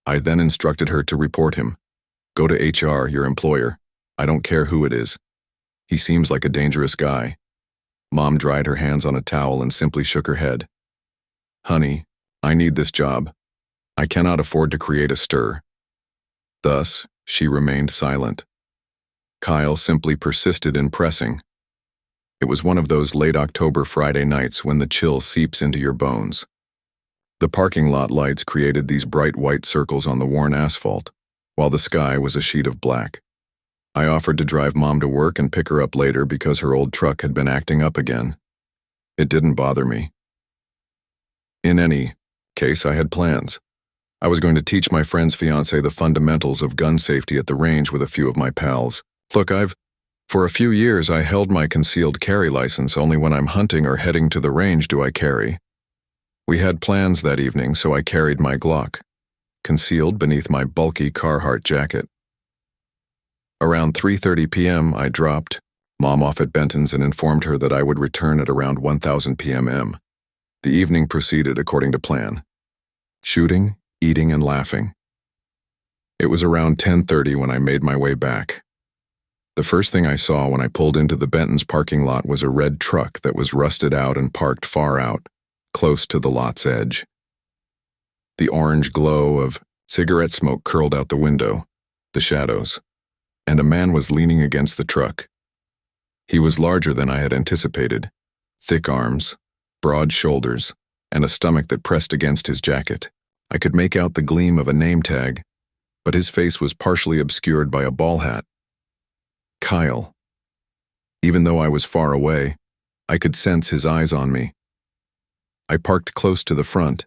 I then instructed her to report him. "Go to HR, your employer. I don't care who it is. He seems like a dangerous guy." Mom dried her hands on a towel and simply shook her head. "Honey, I need this job. I cannot afford to create a stir." Thus, she remained silent. Kyle simply persisted in pressing. It was one of those late October Friday nights when the chill seeps into your bones. The parking lot lights created these bright white circles on the worn asphalt, while the sky was a sheet of black. I offered to drive Mom to work and pick her up later because her old truck had been acting up again. It didn't bother me. In any case, I had plans. I was going to teach my friend's fiancé the fundamentals of gun safety at the range with a few of my pals. Look, for a few years I held my concealed carry license. Only when I'm hunting or heading to the range do I carry. We had plans that evening, so I carried my Glock, concealed beneath my bulky Carhartt jacket. Around 3:30 p.m., I dropped Mom off at Benton's and informed her that I would return at around 1,000 p.m. The evening proceeded according to plan. Shooting, eating, and laughing. It was around 10:30 when I made my way back. The first thing I saw when I pulled into the Benton's parking lot was a red truck that was rusted out and parked far out, close to the lot's edge. The orange glow of cigarette smoke curled out the window, the shadows, and a man was leaning against the truck. He was larger than I had anticipated, thick arms, broad shoulders, and a stomach that pressed against his jacket. I could make out the gleam of a name tag, but his face was partially obscured by a ball hat. Kyle. Even though I was far away, I could sense his eyes on me. I parked close to the front,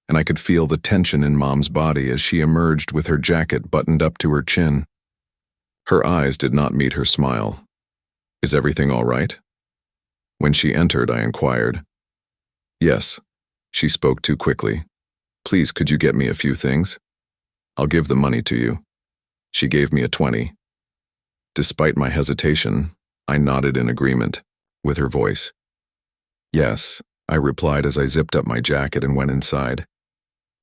and I could feel the tension in Mom's body as she emerged with her jacket buttoned up to her chin. Her eyes did not meet her smile. "Is everything all right?" When she entered, I inquired. "Yes." She spoke too quickly. Please, could you get me a few things? I'll give the money to you. She gave me a 20. Despite my hesitation, I nodded in agreement with her voice. Yes, I replied as I zipped up my jacket and went inside.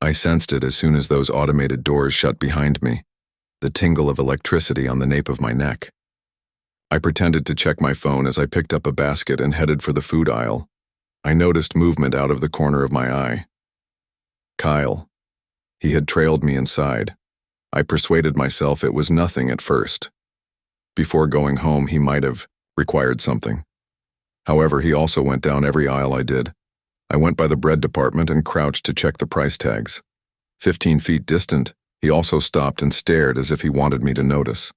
I sensed it as soon as those automated doors shut behind me, the tingle of electricity on the nape of my neck. I pretended to check my phone as I picked up a basket and headed for the food aisle. I noticed movement out of the corner of my eye. Kyle. He had trailed me inside. I persuaded myself it was nothing at first. Before going home, he might have required something. However, he also went down every aisle I did. I went by the bread department and crouched to check the price tags. 15 feet distant, he also stopped and stared as if he wanted me to notice.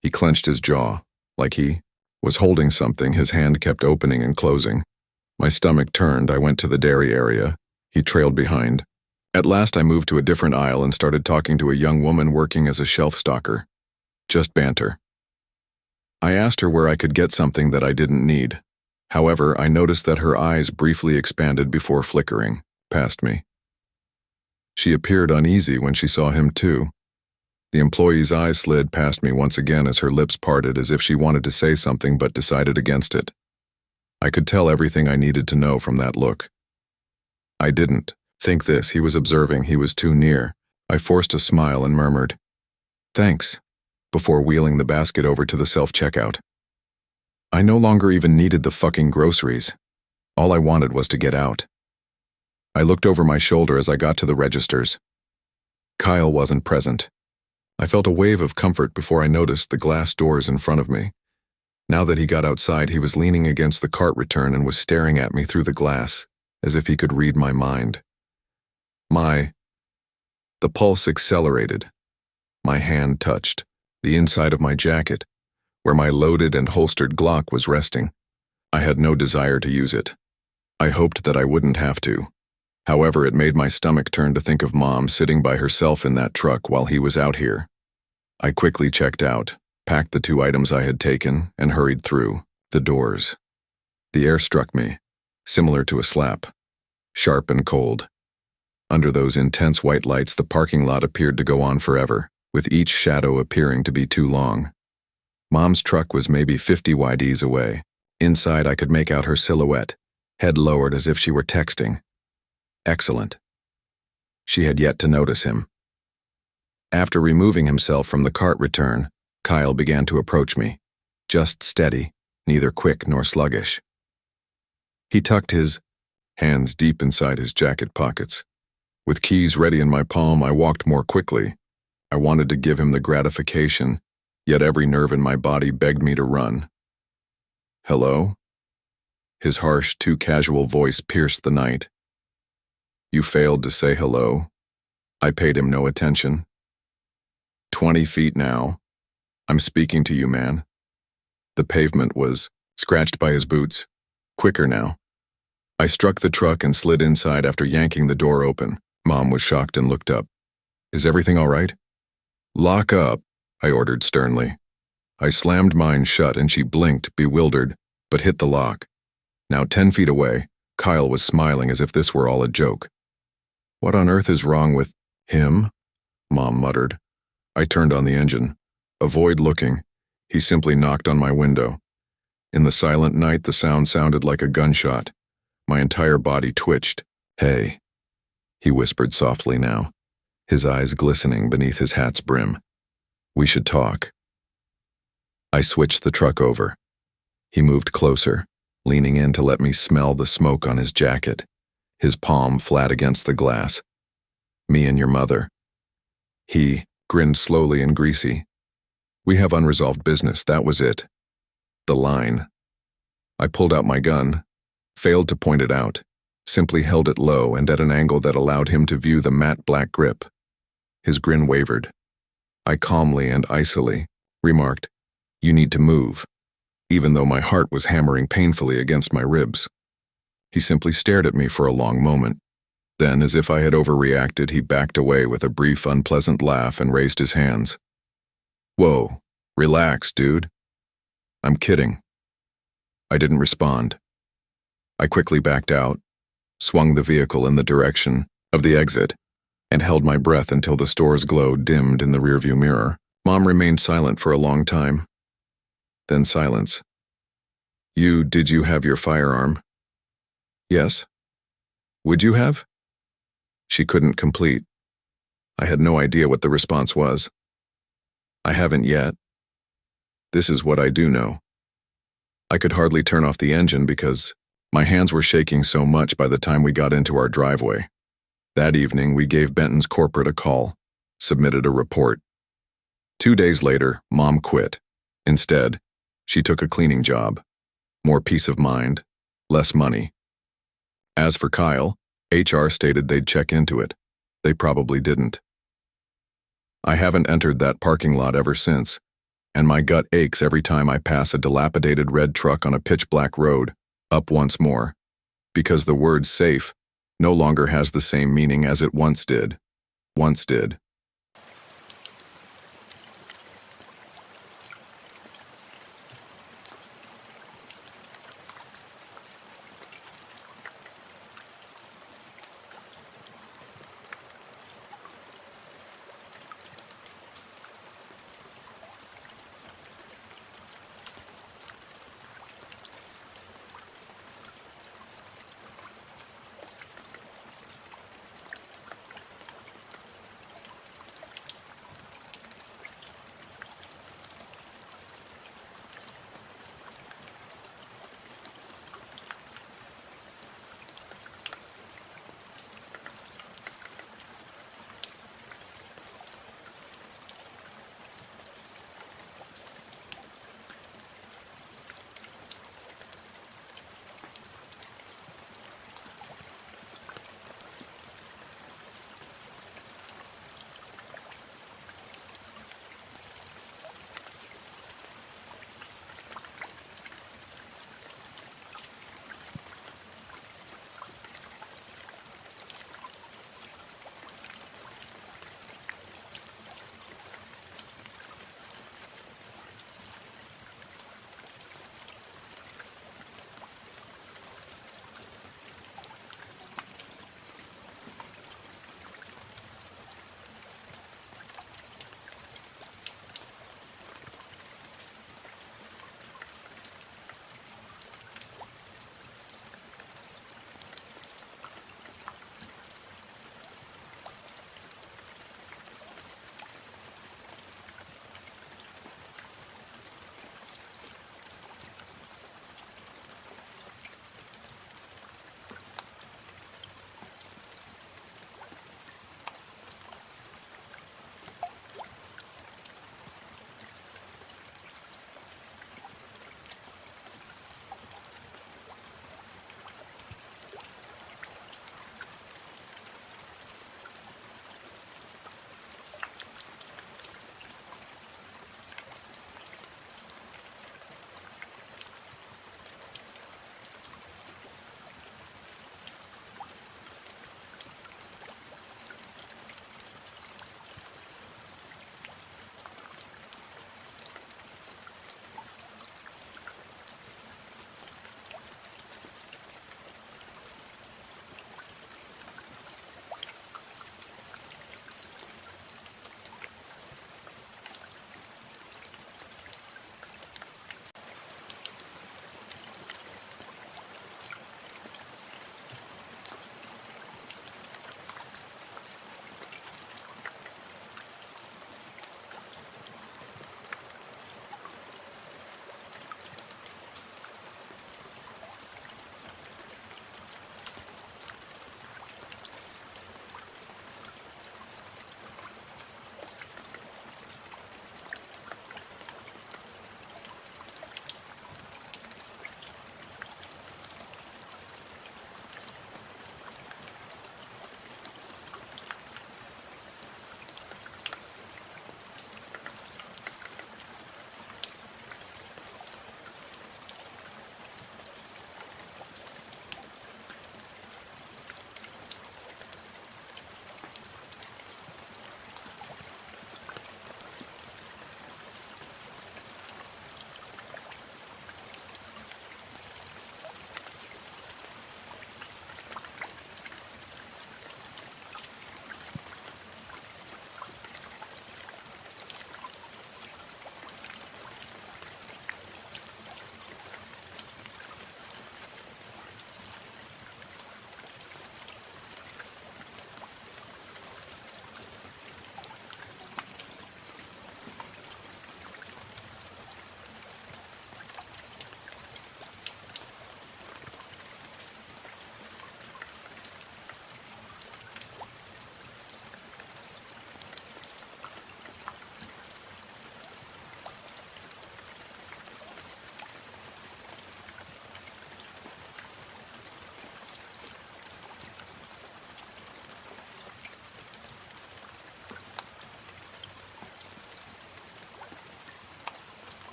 He clenched his jaw, like he was holding something. His hand kept opening and closing. My stomach turned. I went to the dairy area. He trailed behind. At last I moved to a different aisle and started talking to a young woman working as a shelf stocker. Just banter. I asked her where I could get something that I didn't need. However, I noticed that her eyes briefly expanded before flickering past me. She appeared uneasy when she saw him too. The employee's eyes slid past me once again as her lips parted as if she wanted to say something but decided against it. I could tell everything I needed to know from that look. I didn't think this. He was observing. He was too near. I forced a smile and murmured, "Thanks," before wheeling the basket over to the self-checkout. I no longer even needed the fucking groceries. All I wanted was to get out. I looked over my shoulder as I got to the registers. Kyle wasn't present. I felt a wave of comfort before I noticed the glass doors in front of me. Now that he got outside, he was leaning against the cart return and was staring at me through the glass, as if he could read my mind. The pulse accelerated. My hand touched the inside of my jacket, where my loaded and holstered Glock was resting. I had no desire to use it. I hoped that I wouldn't have to. However, it made my stomach turn to think of Mom sitting by herself in that truck while he was out here. I quickly checked out, packed the 2 items I had taken, and hurried through the doors. The air struck me, similar to a slap, sharp and cold. Under those intense white lights, the parking lot appeared to go on forever, with each shadow appearing to be too long. Mom's truck was maybe 50 YDs away. Inside, I could make out her silhouette, head lowered as if she were texting. Excellent. She had yet to notice him. After removing himself from the cart return, Kyle began to approach me, just steady, neither quick nor sluggish. He tucked his hands deep inside his jacket pockets. With keys ready in my palm, I walked more quickly. I wanted to give him the gratification, yet every nerve in my body begged me to run. "Hello?" His harsh, too casual voice pierced the night. "You failed to say hello." I paid him no attention. 20 feet now. "I'm speaking to you, man." The pavement was scratched by his boots. Quicker now. I struck the truck and slid inside after yanking the door open. Mom was shocked and looked up. "Is everything all right?" "Lock up," I ordered sternly. I slammed mine shut and she blinked, bewildered, but hit the lock. Now 10 feet away, Kyle was smiling as if this were all a joke. "What on earth is wrong with him?" Mom muttered. I turned on the engine. Avoid looking. He simply knocked on my window. In the silent night, the sound sounded like a gunshot. My entire body twitched. "Hey," he whispered softly now, his eyes glistening beneath his hat's brim. "We should talk." I switched the truck over. He moved closer, leaning in to let me smell the smoke on his jacket, his palm flat against the glass. "Me and your mother." He grinned slowly and greasy. "We have unresolved business, that was it." The line. I pulled out my gun, failed to point it out, simply held it low and at an angle that allowed him to view the matte black grip. His grin wavered. I calmly and icily remarked, "You need to move," even though my heart was hammering painfully against my ribs. He simply stared at me for a long moment. Then, as if I had overreacted, he backed away with a brief, unpleasant laugh and raised his hands. "Whoa, relax, dude." "I'm kidding." I didn't respond. I quickly backed out, swung the vehicle in the direction of the exit, and held my breath until the store's glow dimmed in the rearview mirror. Mom remained silent for a long time. Then silence. Did you have your firearm? Yes. Would you have? She couldn't complete. I had no idea what the response was. I haven't yet. This is what I do know. I could hardly turn off the engine because my hands were shaking so much by the time we got into our driveway. That evening, we gave Benton's corporate a call, submitted a report. 2 days later, Mom quit. Instead, she took a cleaning job. More peace of mind, less money. As for Kyle, HR stated they'd check into it. They probably didn't. I haven't entered that parking lot ever since, and my gut aches every time I pass a dilapidated red truck on a pitch-black road, up once more, because the word safe no longer has the same meaning as it once did.